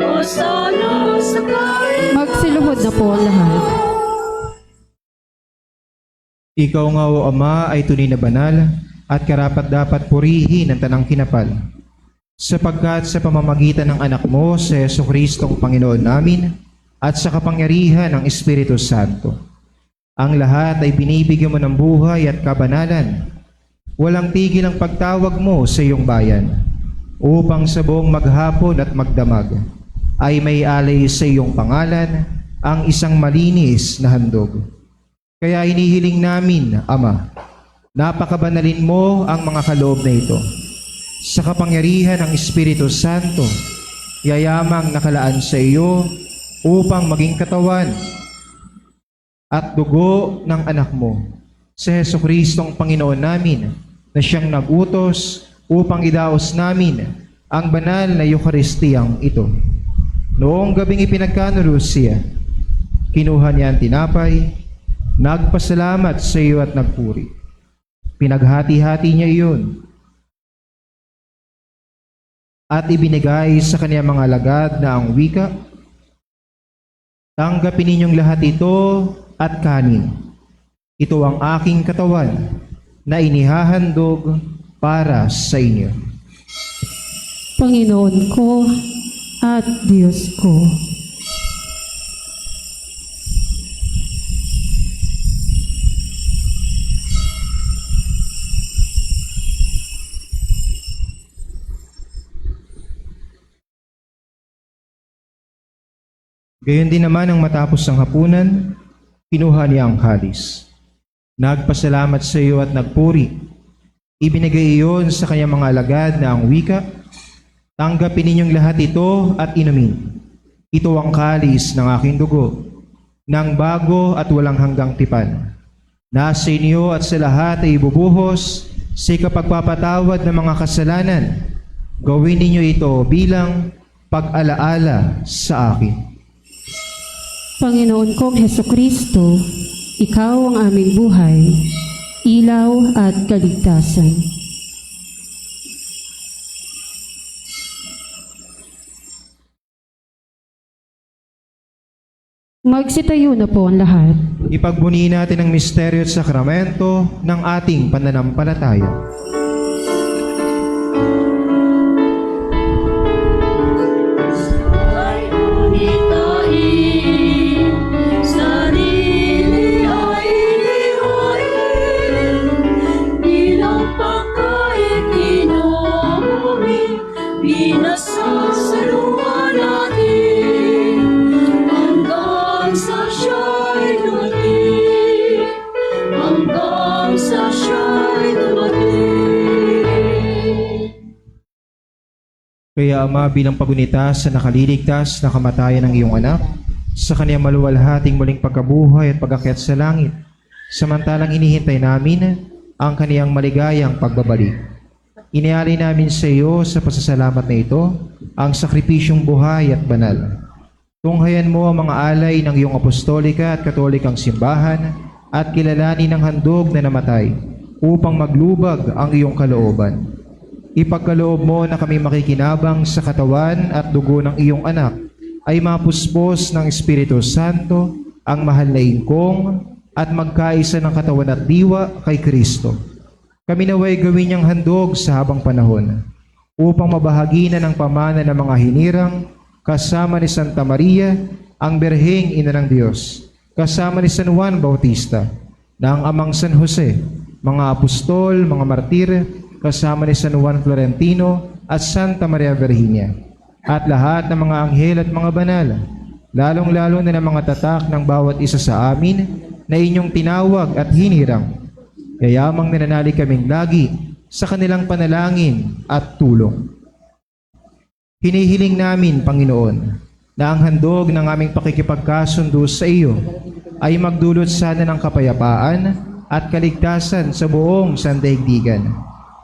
Hosana sa kaitaasan. Magsiluhod na po ang lahat. Ikaw nga, O Ama, ay tunay na banal at karapat-dapat purihin ang tanang kinapal. Sapagkat sa pamamagitan ng anak mo, sa Jesucristong Panginoon namin, at sa kapangyarihan ng Espiritu Santo, ang lahat ay binibigyan mo ng buhay at kabanalan. Walang tigil ang pagtawag mo sa iyong bayan, upang sa buong maghapon at magdamag ay may alay sa iyong pangalan ang isang malinis na handog. Kaya hinihiling namin, Ama, napakabanalin mo ang mga kaloob na ito. Sa kapangyarihan ng Espiritu Santo, yayamang nakalaan sa iyo upang maging katawan at dugo ng anak mo, sa Jesucristong Panginoon namin, na siyang nagutos upang idaos namin ang banal na Eukaristiyang ito. Noong gabing ipinagkanulos siya, kinuha niya ang tinapay, nagpasalamat sa iyo at nagpuri. Pinaghati-hati niya iyon at ibinigay sa kaniyang mga alagad na ang wika, tanggapin ninyong lahat ito at kanin. Ito ang aking katawan na inihahandog para sa inyo. Panginoon ko at Diyos ko. Gayon din naman ang matapos ang hapunan, kinuha niya ang kalis. Nagpasalamat sa iyo at nagpuri. Ibinigay iyon sa kanyang mga alagad na ang wika, tanggapin ninyong lahat ito at inumin. Ito ang kalis ng aking dugo, ng bago at walang hanggang tipan. Nasa inyo at sa lahat ay ibubuhos sa ikapagpapatawad ng mga kasalanan. Gawin ninyo ito bilang pag-alaala sa akin. Panginoon kong Hesukristo, Ikaw ang aming buhay, ilaw at kaligtasan. Magsitayo na po ang lahat. Ipagbuni natin ang misteryo at sakramento ng ating pananampalataya. Ay unitain, sarili ay inihain, bilang pagkain inumin, pinasasaluhan natin, hanggang sa siya'y Kaya Ama, bilang pagunita sa nakaliligtas na kamatayan ng iyong anak, sa kaniyang maluwalhating muling pagkabuhay at pagakyat sa langit, samantalang inihintay namin ang kaniyang maligayang pagbabalik. Inialay namin sa iyo sa pasasalamat na ito ang sakripisyong buhay at banal. Tunghayan mo ang mga alay ng iyong apostolika at katolikang simbahan at kilalanin ng handog na namatay upang maglubag ang iyong kalooban. Ipagkaloob mo na kami makikinabang sa katawan at dugo ng iyong anak ay mapuspos ng Espiritu Santo ang mahal na ingkong at magkaisa ng katawan at diwa kay Kristo. Kami naway gawin niyang handog sa habang panahon upang mabahagi na ng pamana ng mga hinirang kasama ni Santa Maria, ang Birheng Ina ng Diyos, kasama ni San Juan Bautista, na ang amang San Jose, mga apostol, mga martir, kasama ni San Juan Florentino at Santa Maria Virginia, at lahat ng mga anghel at mga banal, lalong-lalo na ng mga tatak ng bawat isa sa amin na inyong tinawag at hinirang. Kayamang nananalig kaming lagi sa kanilang panalangin at tulong. Hinihiling namin, Panginoon, na ang handog ng aming pakikipagkasundo sa iyo ay magdulot sana ng kapayapaan at kaligtasan sa buong sandaigdigan.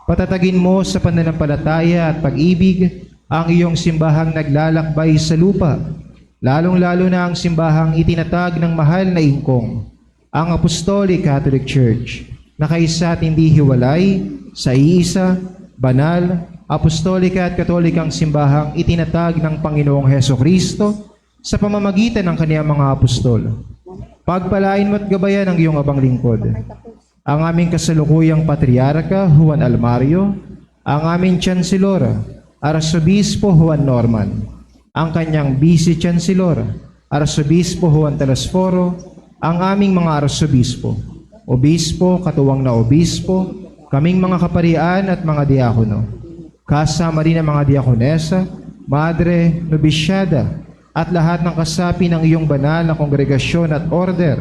Patatagin mo sa pananampalataya at pag-ibig ang iyong simbahang naglalakbay sa lupa, lalong-lalo na ang simbahang itinatag ng mahal na ingkong, ang Apostolic Catholic Church, na kaisa at hindi hiwalay sa iisa, banal, apostolika at katolikang simbahang itinatag ng Panginoong Hesukristo sa pamamagitan ng kaniyang mga apostol. Pagpalain mo at gabayan ang iyong abang lingkod, ang aming kasalukuyang Patriarka Juan Almario, ang aming Chancellor, Arsobispo Juan Norman, ang kanyang Vice Chancellor, Arsobispo Juan Talasforo, ang aming mga Arsobispo, Obispo, katuwang na Obispo, kaming mga kaparian at mga diakono, kasama rin ang mga diakonesa, madre, nobisyada, at lahat ng kasapi ng iyong banal na kongregasyon at order,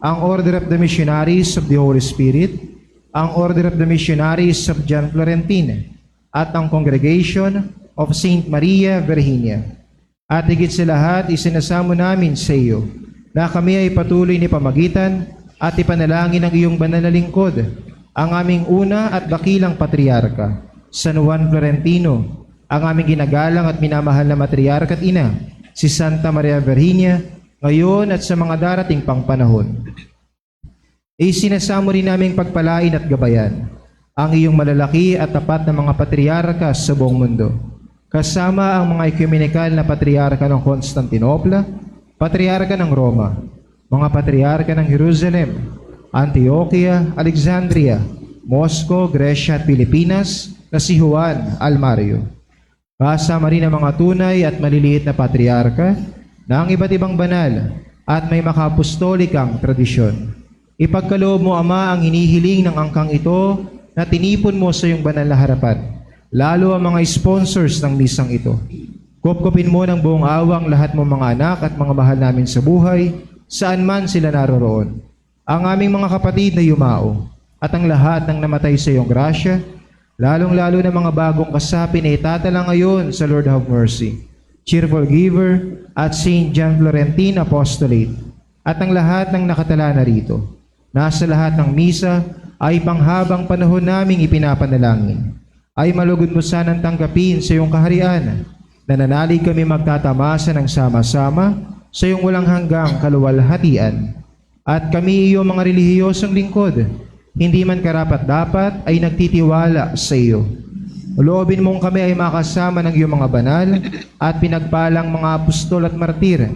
ang Order of the Missionaries of the Holy Spirit, ang Order of the Missionaries of John Florentine, at ang Congregation of Saint Maria Virginia. At higit sa lahat, isinasamo namin sa iyo na kami ay patuloy ni pamagitan at ipanalangin ng iyong banal na lingkod, ang aming una at dakilang Patriarka, San Juan Florentino, ang aming ginagalang at minamahal na matriarka at ina, si Santa Maria Virginia, ngayon at sa mga darating pang panahon. Isinasamo rin naming pagpalain at gabayan ang iyong malalaki at tapat na mga patriarka sa buong mundo, kasama ang mga ekumenikal na patriarka ng Constantinopla, patriarka ng Roma, mga patriarka ng Jerusalem, Antioquia, Alexandria, Moscow, Grecia at Pilipinas na si Juan Almario. Kasama rin ang mga tunay at maliliit na patriarka ng iba't ibang banal at may makapostolikang tradisyon. Ipagkaloob mo, Ama, ang hinihiling ng angkang ito na tinipon mo sa iyong banal na harapan, lalo ang mga sponsors ng misang ito. Kupkupin mo ng buong awang lahat mong mga anak at mga mahal namin sa buhay, saan man sila naroroon. Ang aming mga kapatid na yumao at ang lahat ng namatay sa iyong grasya, lalong-lalo na mga bagong kasapi na itatala ngayon sa Lord have mercy, Cheerful Giver at St. John Florentine Apostolate, at ang lahat ng nakatala na rito. Nasa lahat ng misa ay panghabang panahon naming ipinapanalangin, ay malugod mo sanang tanggapin sa iyong kaharian. Nananalig kami magtatamasa ng sama-sama sa iyong walang hanggang kaluwalhatian. At kami iyong mga relihiyosong lingkod, hindi man karapat-dapat ay nagtitiwala sa iyo. Loobin mong kami ay makasama ng iyong mga banal at pinagpalang mga apostol at martir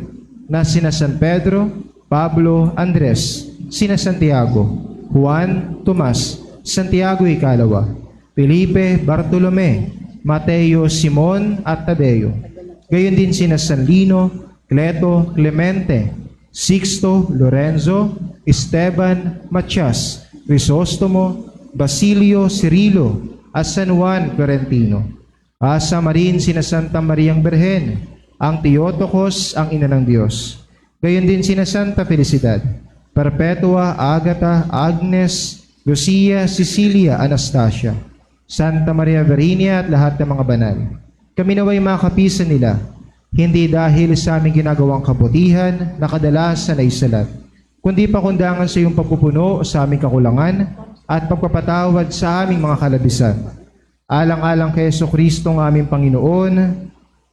na sina San Pedro, Pablo, Andres, sina Santiago, Juan, Tomas, Santiago Ikalawa, Felipe, Bartolome, Mateo, Simon at Tadeo. Gayon din sina San Lino, Cleto, Clemente, Sixto, Lorenzo, Esteban, Matias, Crisostomo, Basilio, Cirilo, at San Juan Florentino. Kasama rin sina Santa Mariang Birhen, ang Theotokos, ang Ina ng Diyos. Gayon din sina Santa Felicidad, Perpetua, Agata, Agnes, Lucia, Cecilia, Anastasia, Santa Maria Virginia at lahat ng mga banal. Kami naway makapisan nila, hindi dahil sa aming ginagawang kabutihan na kadalasan ay salat, kundi pakundangan sa iyong pagpupuno sa aming kakulangan at pagpapatawad sa aming mga kalabisan. Alang-alang kay Jesucristo ng aming Panginoon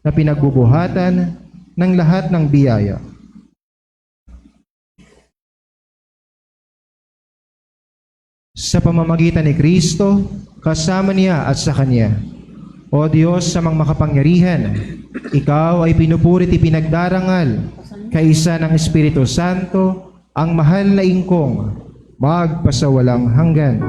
na pinagbubuhatan ng lahat ng biyaya. Sa pamamagitan ni Kristo, kasama niya at sa Kanya. O Diyos sa mga makapangyarihan, Ikaw ay pinupurit ipinagdarangal, kaisa ng Espiritu Santo, ang mahal na ingkong, magpasawalang hanggan.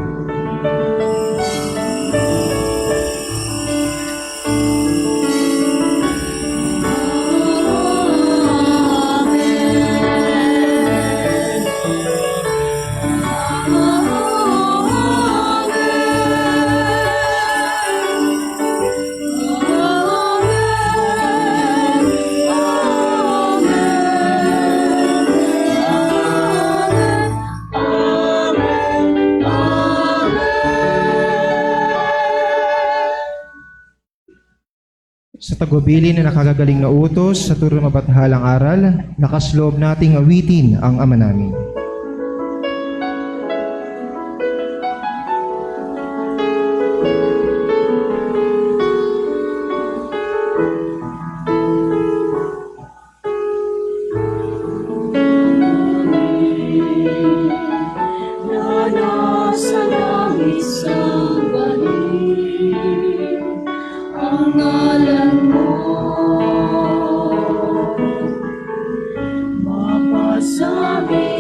Sa tagubilin na nakagagaling na utos sa turo ng mabathalang aral, nakasloob nating awitin ang Ama namin. na nasa langit sa balik, ang ngalan mo mapasabi,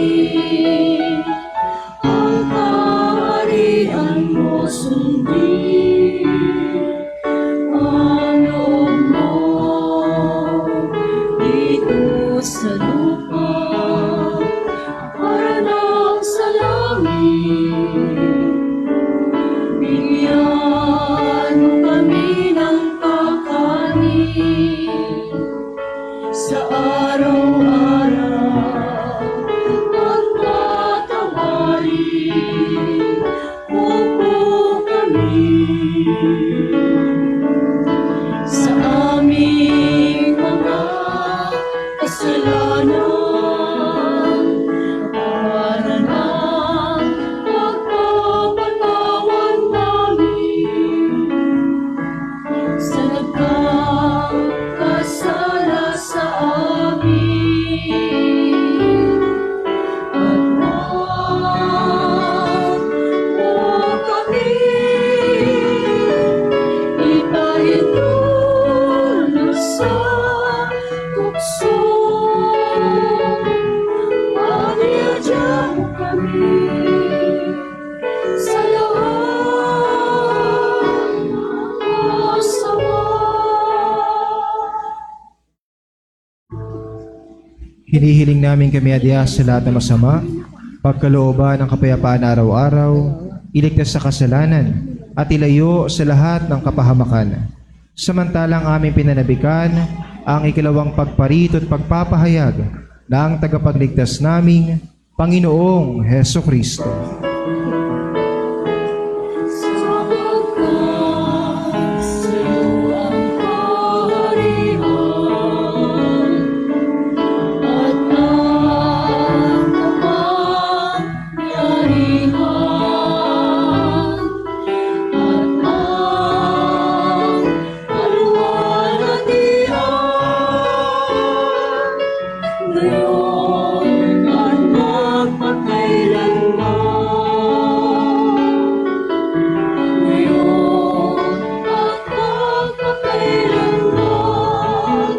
ang kaharian mo sundin, ang loob mo dito sa lupa para lang sa langit. Bigyan mo kami ng kakanin sa araw-araw at patawarin mo po kami sa aming mga kasalanan para ng pagpapatawad namin sa nagkakasala sa amin. At huwag mo kami ipahintulot sa tukso, maniadya mo kami sa lahat ng masama. Hinihiling namin kami adya sa lahat ng masama, pagkalooban ng kapayapaan araw-araw, iligtas sa kasalanan, at ilayo sa lahat ng kapahamakan. Samantalang aming pinanabikan ang ikalawang pagparito at pagpapahayag ng tagapagligtas naming Panginoong Heso Kristo. Sapagkat sa'yo ang kaharian at ang kapangyarihan at ang kaluwalhatian ngayon at magpakailanman. Ngayon at magpakailanman.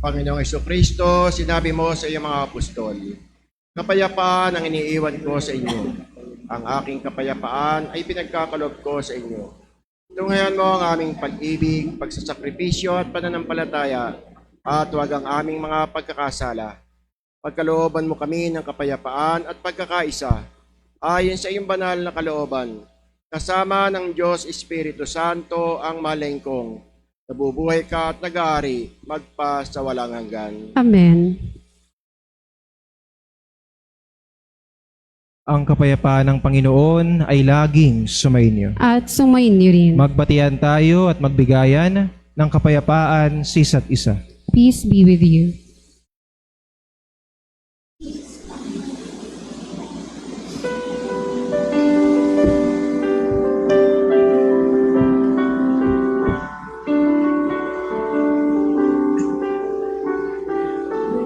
Panginoong Jesucristo, sinabi mo sa iyong mga apostol, kapayapaan ang iniiwan ko sa inyo. Ang aking kapayapaan ay pinagkakalob ko sa inyo. Tunghayan mo ang aming pag-ibig, pagsasakripisyo at pananampalataya at huwag ang aming mga pagkakasala. Pagkalooban mo kami ng kapayapaan at pagkakaisa ayon sa iyong banal na kalooban. Kasama ng Diyos Espiritu Santo ang malengkong. Nabubuhay ka at nag-aari magpa sa walang hanggan. Amen. Ang kapayapaan ng Panginoon ay laging sumainyo. At sumayin niyo rin. Magbatian tayo at magbigayan ng kapayapaan sa isa't isa. Peace be with you.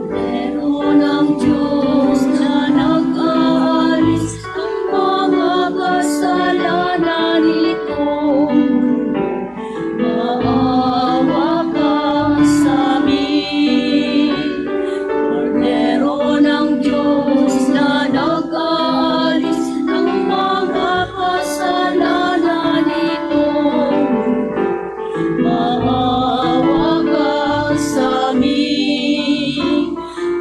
Pero ng Diyos na nag-aalis ng mga kasalanan nito, maawa ka sa amin. Pero ng Diyos na nag-aalis ng mga kasalanan nito, maawa ka sa amin.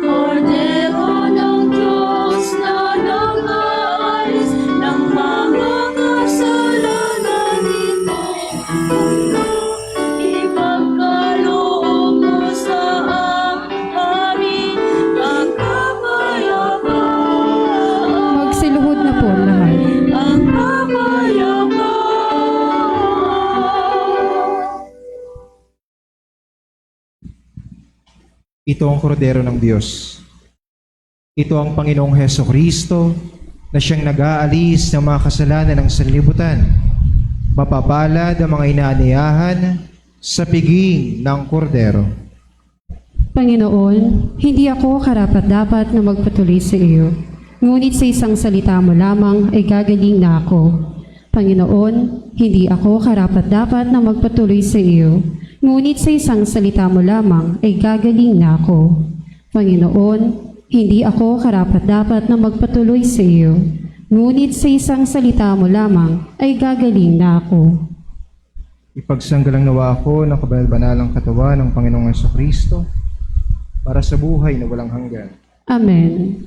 Kordero ng Diyos na nag-aalis ng mga kasalanan nito, ipagkaloob mo sa amin ang kapayapaan. Magsiluhod na po ang lahat. Ang kapayapaan. Ito ang kordero ng Diyos. Ito ang Panginoong Heso Kristo na siyang nag-aalis ng mga kasalanan ng sanlibutan. Mapapalad ang mga inaaniyahan sa piging ng kordero. Panginoon, hindi ako karapat-dapat na magpatuloy sa iyo. Ngunit sa isang salita mo lamang ay gagaling na ako. Panginoon, hindi ako karapat-dapat na magpatuloy sa iyo. Ngunit sa isang salita mo lamang ay gagaling na ako. Panginoon, hindi ako karapat-dapat na magpatuloy sa iyo. Ngunit sa isang salita mo lamang ay gagaling na ako. Ipagsanggalang nawa ako ng kabanal-banalang katawan ng Panginoong Jesucristo para sa buhay na walang hanggan. Amen.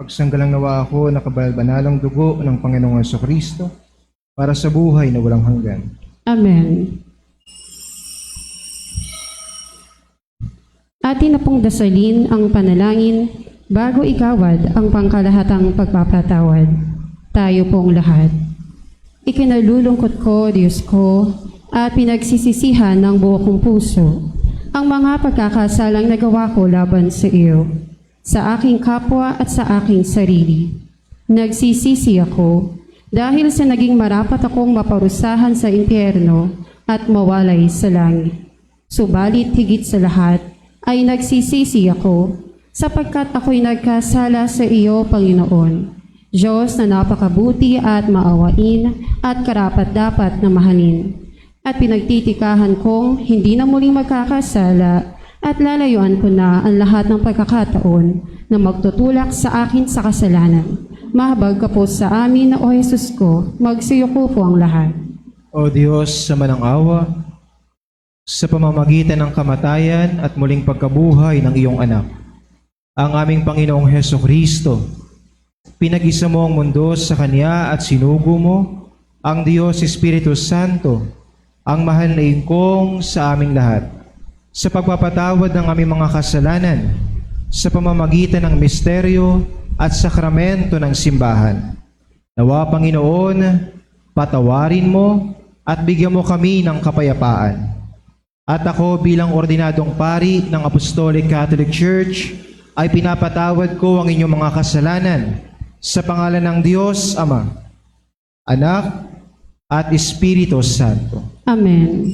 Pagsanggalang nawa ako ng kabanal-banalang dugo ng Panginoong Jesucristo para sa buhay na walang hanggan. Amen. Atin na pong dasalin ang panalangin bago igawad ang pangkalahatang pagpapatawad. Tayo pong lahat. Ikinalulungkot ko, Diyos ko, at pinagsisisihan ng buo kong puso ang mga pagkakasalang nagawa ko laban sa iyo, sa aking kapwa at sa aking sarili. Nagsisisi ako dahil sa naging marapat akong maparusahan sa impyerno at mawalay sa langit. Subalit higit sa lahat ay nagsisisi ako sapagkat ako'y nagkasala sa iyo, Panginoon, Diyos na napakabuti at maawain at karapat-dapat na mahalin. At pinagtitikahan kong hindi na muling magkakasala at lalayuan ko na ang lahat ng pagkakataon na magtutulak sa akin sa kasalanan. Mahabag ka po sa amin, O Jesus ko, magsiyuko po ang lahat. O Diyos, sa manang awa, sa pamamagitan ng kamatayan at muling pagkabuhay ng iyong anak, ang aming Panginoong Heso Kristo, pinag-isa mo ang mundo sa Kanya at sinugo mo ang Diyos Espiritu Santo, ang mahal na ingkong sa aming lahat, sa pagpapatawad ng aming mga kasalanan, sa pamamagitan ng misteryo at sakramento ng simbahan. Nawa, Panginoon, patawarin mo at bigyan mo kami ng kapayapaan. At ako bilang ordinadong pari ng Apostolic Catholic Church ay pinapatawad ko ang inyong mga kasalanan sa pangalan ng Diyos Ama, Anak, at Espiritu Santo. Amen.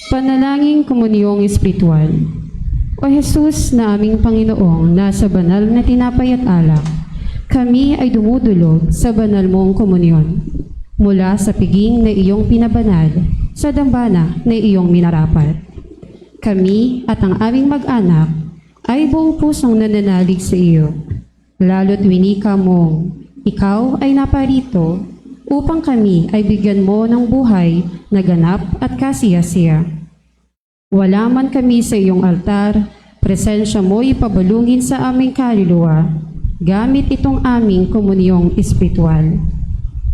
Panalangin komunyong espiritual. O Jesus na aming Panginoong nasa banal na tinapay at alak, kami ay dumudulog sa banal mong komunyon mula sa piging na iyong pinabanal sa dambana na iyong minarapat. Kami at ang aming mag-anak ay buong pusong nananalig sa iyo, lalo't winika mong ikaw ay naparito upang kami ay bigyan mo ng buhay na ganap at kasiyasiya. Wala man kami sa iyong altar, presensya mo ipabalungin sa aming kaluluwa, gamit itong aming komunyong espiritual.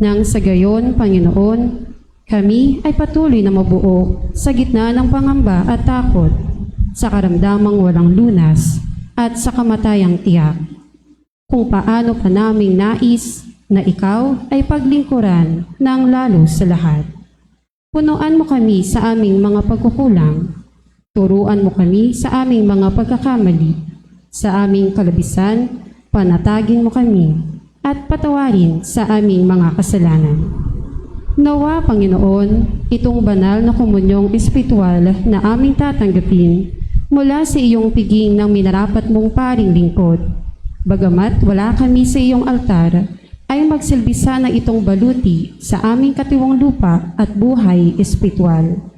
Nang sa gayon, Panginoon, Kami ay patuloy na mabuo sa gitna ng pangamba at takot, sa karamdamang walang lunas at sa kamatayang tiyak. Kung paano pa naming nais na ikaw ay paglingkuran ng lalo sa lahat. Punuan mo kami sa aming mga pagkukulang. Turuan mo kami sa aming mga pagkakamali. Sa aming kalabisan, panatagin mo kami at patawarin sa aming mga kasalanan. Nawa, Panginoon, itong banal na komunyong espiritual na aming tatanggapin mula sa iyong piging ng minarapat mong paring lingkod. Bagamat wala kami sa iyong altar, ay magsilbi sana itong baluti sa aming katiwang lupa at buhay espiritual.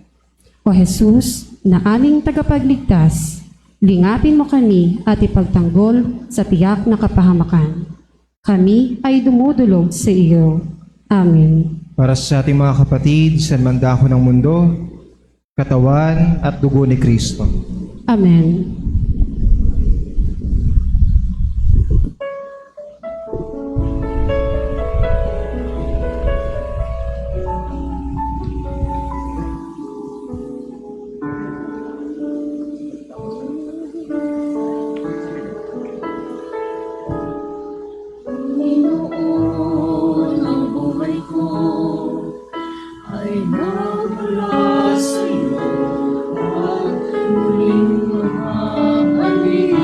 O Jesus, na aming tagapagligtas, lingapin mo kami at ipagtanggol sa tiyak na kapahamakan. Kami ay dumudulog sa iyo. Amen. Para sa ating mga kapatid sa mandako ng mundo, katawan at dugo ni Kristo. Amen. Panginoon, ang buhay ko ay nagmula sa iyo at muling magbabalik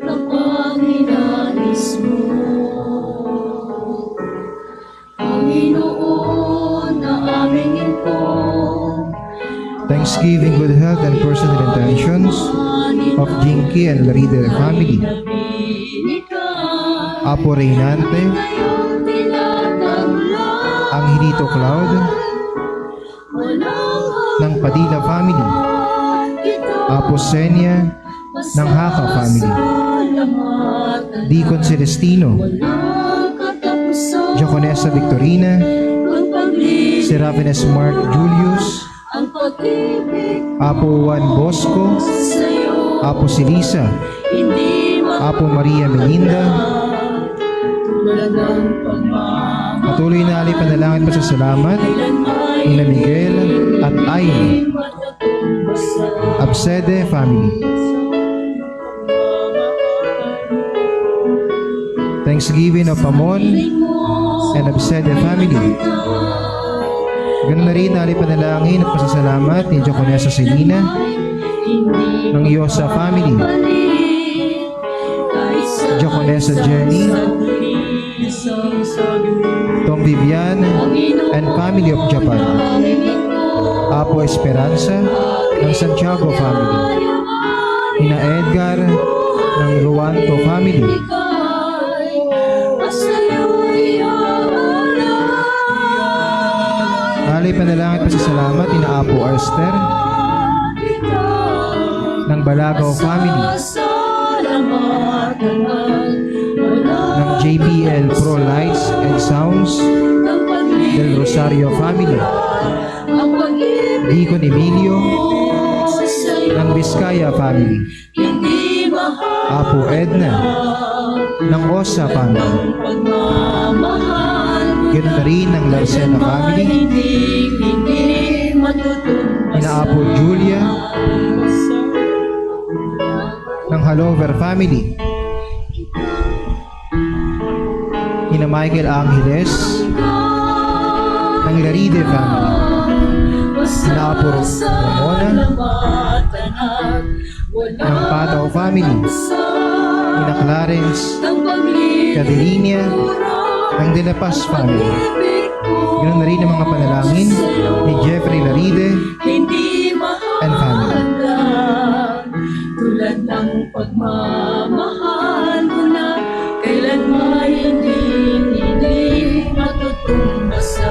kapag inalis mo. Panginoon, na aming ito, Thanksgiving, good health, and personal intentions of Jinky and Laride family. Apo Reynante, Angelito Cloud, ng Padilla family. Apo Senia, ng Haka family. Deacon Celestino, Diaconessa Victorina, Serafines Mark Julius, Apo Juan Bosco, Apo Silisa, Apo Maria Melinda, patuloy na alay panalangin pa sa salamat nila Miguel at Ayn, Absede family. Thanksgiving of Amon and Absede family. Ganun na rin alay panalangin at pasasalamat ni Diaconessa Selina ng Yosa family, Diaconessa Jenny, Tom Vivian and family of Japan, Apo Esperanza ng Santiago family, Ina Edgar ng Ruanto family, alay panalangin pa sa salamat ina Apo Esther ng Balagaw family, ng JPL Pro Lights and Sounds del Rosario family, Deacon Emilio ng Vizcaya family, Apo Edna ng Osa family, ganoon na rin ng Larcena family, ina Apo Julia ng Halover family, ina Michael Angeles ng Laride family, ina Apo Ramona ng Pataw family, ina Clarence Cadelinia ng De La Paz family. Ganoon na rin ang mga panalangin ni Jeffrey Laride and family. tulad ng pagmamahal mo na kailanman hindi matutumbasan.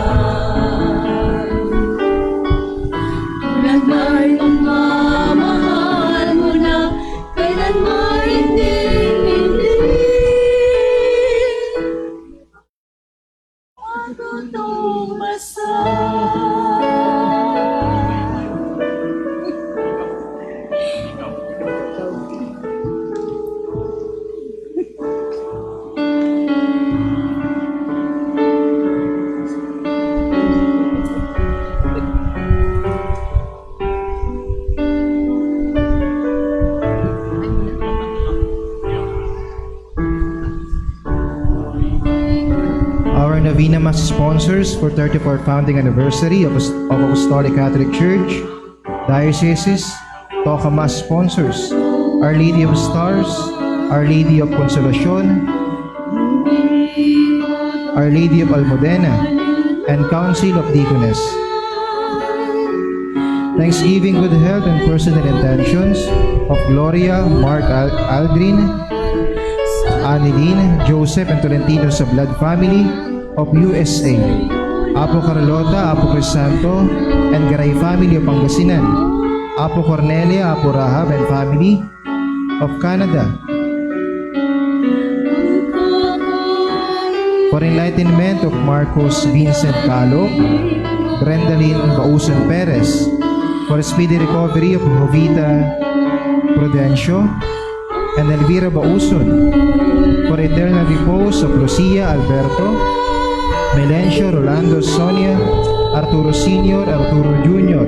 Tulad ng pagmamahal mo na kailanman hindi matutumbasan. Novena Mass sponsors for 34th founding anniversary of Apostolic Catholic Church, Dioceses, Toca Mass sponsors, Our Lady of Stars, Our Lady of Consolacion, Our Lady of Almudena, and Council of Deaconess. Thanksgiving, good health, and personal intentions of Gloria, Mark Aldrin, Annelyn, Joseph, and Tolentino sa Blood Family of USA, Apo Carlota, Apo Crisanto, and Garay Family of Pangasinan, Apo Cornelia, Apo Rahab, and Family of Canada. For enlightenment of Marcos Vincent Calo, Brendalyn Bauson Perez, for speedy recovery of Jovita Prudencio and Elvira Bauson, for eternal repose of Lucia Alberto, Melencio Rolando Sonia, Arturo Sr., Arturo Jr.,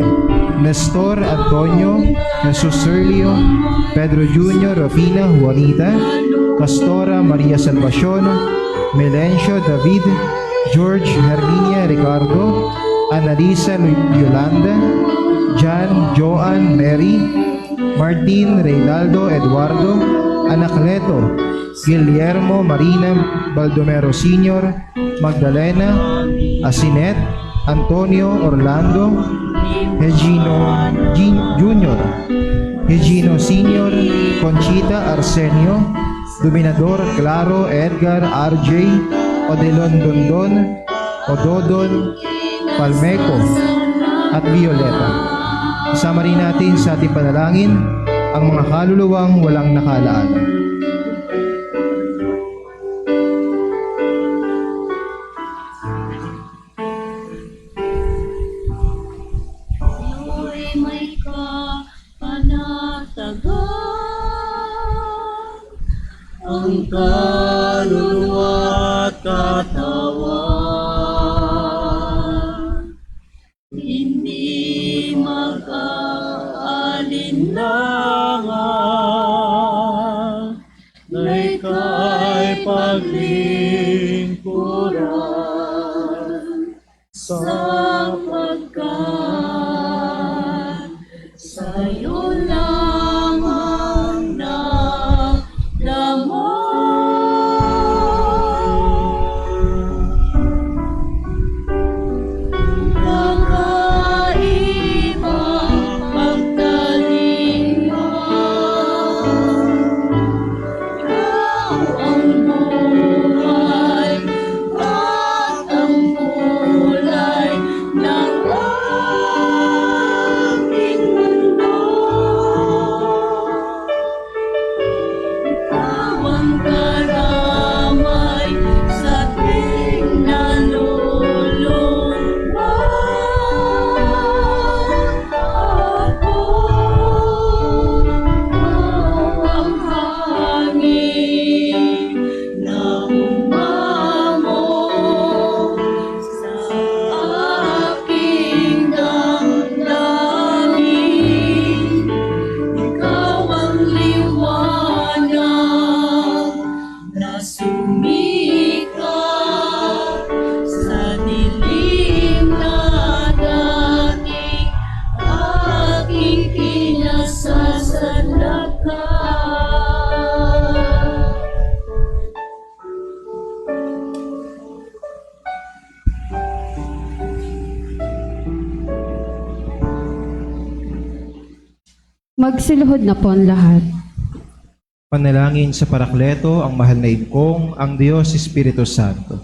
Nestor Antonio, Jesus Serlio, Pedro Jr., Rafina Juanita, Castora Maria Salvacion, Melencio David, George Herminia Ricardo, Annalisa Yolanda, John Joan Mary, Martin Reynaldo Eduardo, Anacleto, Guillermo Marina Baldomero Sr., Magdalena Asinet, Antonio Orlando, Hegino Jr., Hegino Sr., Conchita Arsenio, Dominador Claro Edgar RJ, Odelon Dondon, Ododon Palmeco, at Violeta. Kasama rin natin sa ating panalangin ang mga kaluluwang walang nakalaan. Sa'yo'y may kapanatagan, ang kaluluwa at katawan. Hindi mag-aalinlangan na ika'y paglingkuran, sapagkat sa'yo lamang kakaibang pagkalingap, ikaw ang buhay at ang kulay ng aking mundo. Ikaw ang karamay sa ating nalulungkot. Ako ang hangin na umamong sa aking damdamin. Ikaw ang liwanag na sumikat sa dilim na dating aking kinasasalakay. Magsiluhod na po ang lahat. Panalangin sa Parakleto, ang mahal na Ingkong, ang Diyos Espiritu Santo.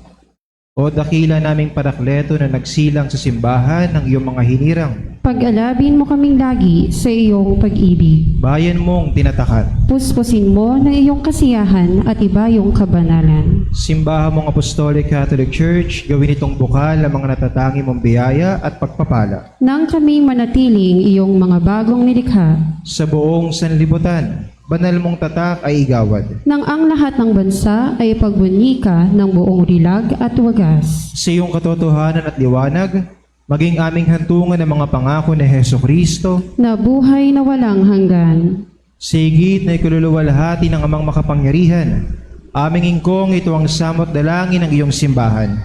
O dakila naming Parakleto na nagsilang sa simbahan ng iyong mga hinirang, Pag-alabin mo kaming lagi sa iyong pag-ibig. bayan mong tinatakan, Puspusin mo ng iyong kasiyahan at iba yung kabanalan. simbahan mong Apostolic Catholic Church, gawin itong bukal ang mga natatangi mong biyaya at pagpapala Nang kaming manatiling iyong mga bagong nilikha, sa buong sanlibutan. Banal mong tatak ay igawad. nang ang lahat ng bansa ay pagbunika ng buong dilag at wagas. Sa iyong katotohanan at liwanag, maging aming hantungan ng mga pangako ni Hesukristo, Na buhay na walang hanggan. sa higit na ikululuwalhati ng amang makapangyarihan. Aming Ingkong, ito ang samot dalangin ng iyong simbahan.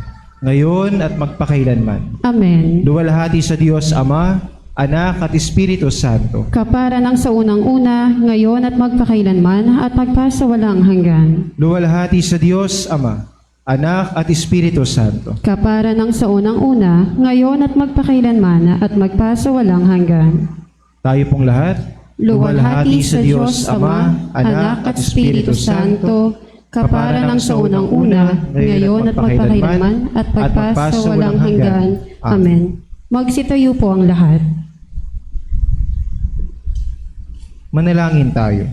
ngayon at magpakailanman. Amen. Luwalhati sa Diyos Ama, Anak at Espiritu Santo. Kapara ng sa unang-una, ngayon at magpakailanman, at magpasawalang hanggan. Luwalhati sa Diyos Ama, Anak at Espiritu Santo. Kapara ng sa unang-una, ngayon at magpakailanman, at magpasawalang hanggan. Tayo pong lahat, Luwalhati sa Diyos Ama, Anak at Espiritu Santo, kapara ng sa unang-una, ngayon at magpakailanman, at magpasawalang hanggan. Amen. Magsitayo po ang lahat. manalangin tayo.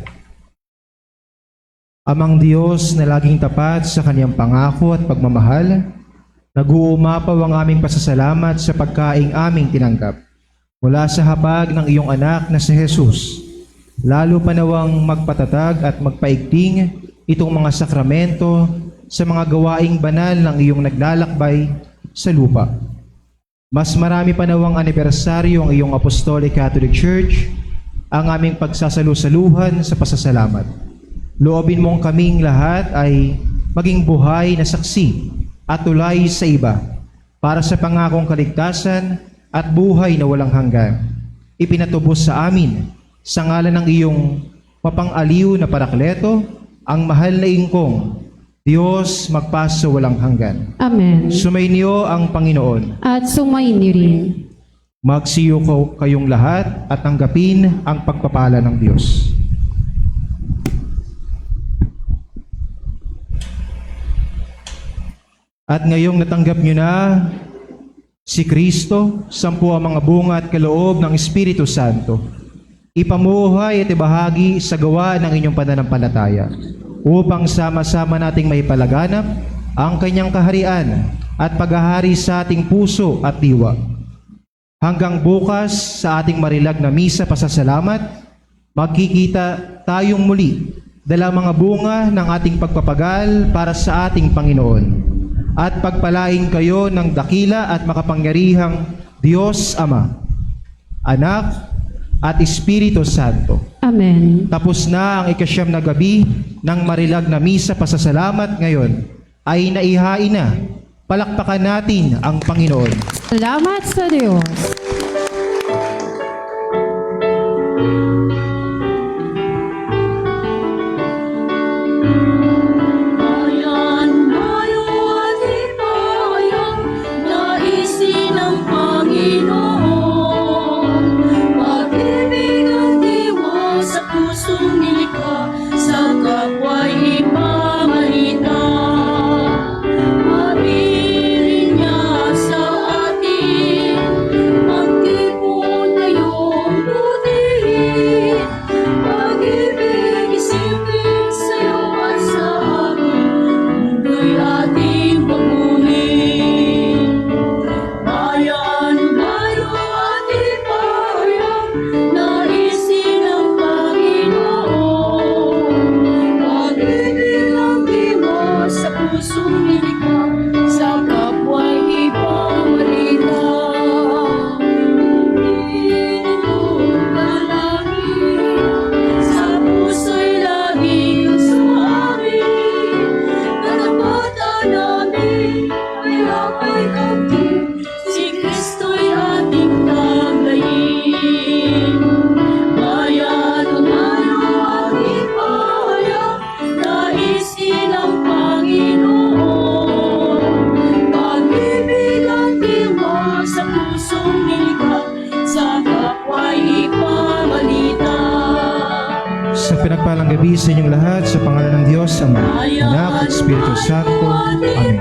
Amang Diyos na laging tapat sa kanyang pangako at pagmamahal, nag-uumapaw ang aming pasasalamat sa pagkaing aming tinanggap mula sa habag ng iyong anak na si Jesus. Lalo pa nawang magpatatag at magpaigting itong mga sakramento sa mga gawaing banal ng iyong naglalakbay sa lupa. Mas marami pa nawang anibersaryo ang iyong Apostolic Catholic Church, ang aming pagsasalusaluhan sa pasasalamat. Loobin mong kaming lahat ay maging buhay na saksi at tulay sa iba para sa pangakong kaligtasan at buhay na walang hanggan. Ipinatubos sa amin sa ngalan ng iyong mapang-aliw na Parakleto, ang mahal na ingkong Diyos magpaso walang hanggan. Amen. Sumainyo ang Panginoon. At sumainyo rin. Magsiyo kayong lahat at tanggapin ang pagpapala ng Diyos. At ngayong natanggap nyo na si Kristo, 10 ang mga bunga at kaloob ng Espiritu Santo. Ipamuhay at ibahagi sa gawa ng inyong pananampalataya upang sama-sama nating maipalaganap ang kanyang kaharian at paghahari sa ating puso at diwa. Hanggang bukas sa ating marilag na misa pasasalamat, magkikita tayong muli dala mga bunga ng ating pagpapagal para sa ating Panginoon. At pagpalain kayo ng dakila at makapangyarihang Diyos Ama, Anak at Espiritu Santo. Amen. Tapos na ang 9 na gabi ng marilag na misa pasasalamat ngayon ay naihain na. Palakpakan natin ang Panginoon. Salamat sa Diyos. Bayan, bayo at hipayang, naisin ng Panginoon. Pag-ibig ang diwa sa pusong nilikha, sa kapwa'y ipamalita. Mabilin niya sa atin, magtipon ngayong butihin. Pag-ibig isipin sa'yo at sa amin, mundo'y ating paguhin. Bayan, bayo at hipayang, naisin ng Panginoon. Pag-ibig ang diwa sa pusong nilikha, sa kapwa'y ipamalita. Piniling dalangin, sa puso'y laging sumamin. Karapatan namin, kaya kay kapatid, si Kristo'y ating taglayin. Bayan, bayo at hipayang, naisin ng Panginoon. Pag-ibig ang diwa sa pusong nilikha, sa kapwa'y ipamalita. Sa pinagpalang gabi sa inyong lahat, sa pangalan ng Diyos, Ama, Anak at Espiritu Santo. Amen.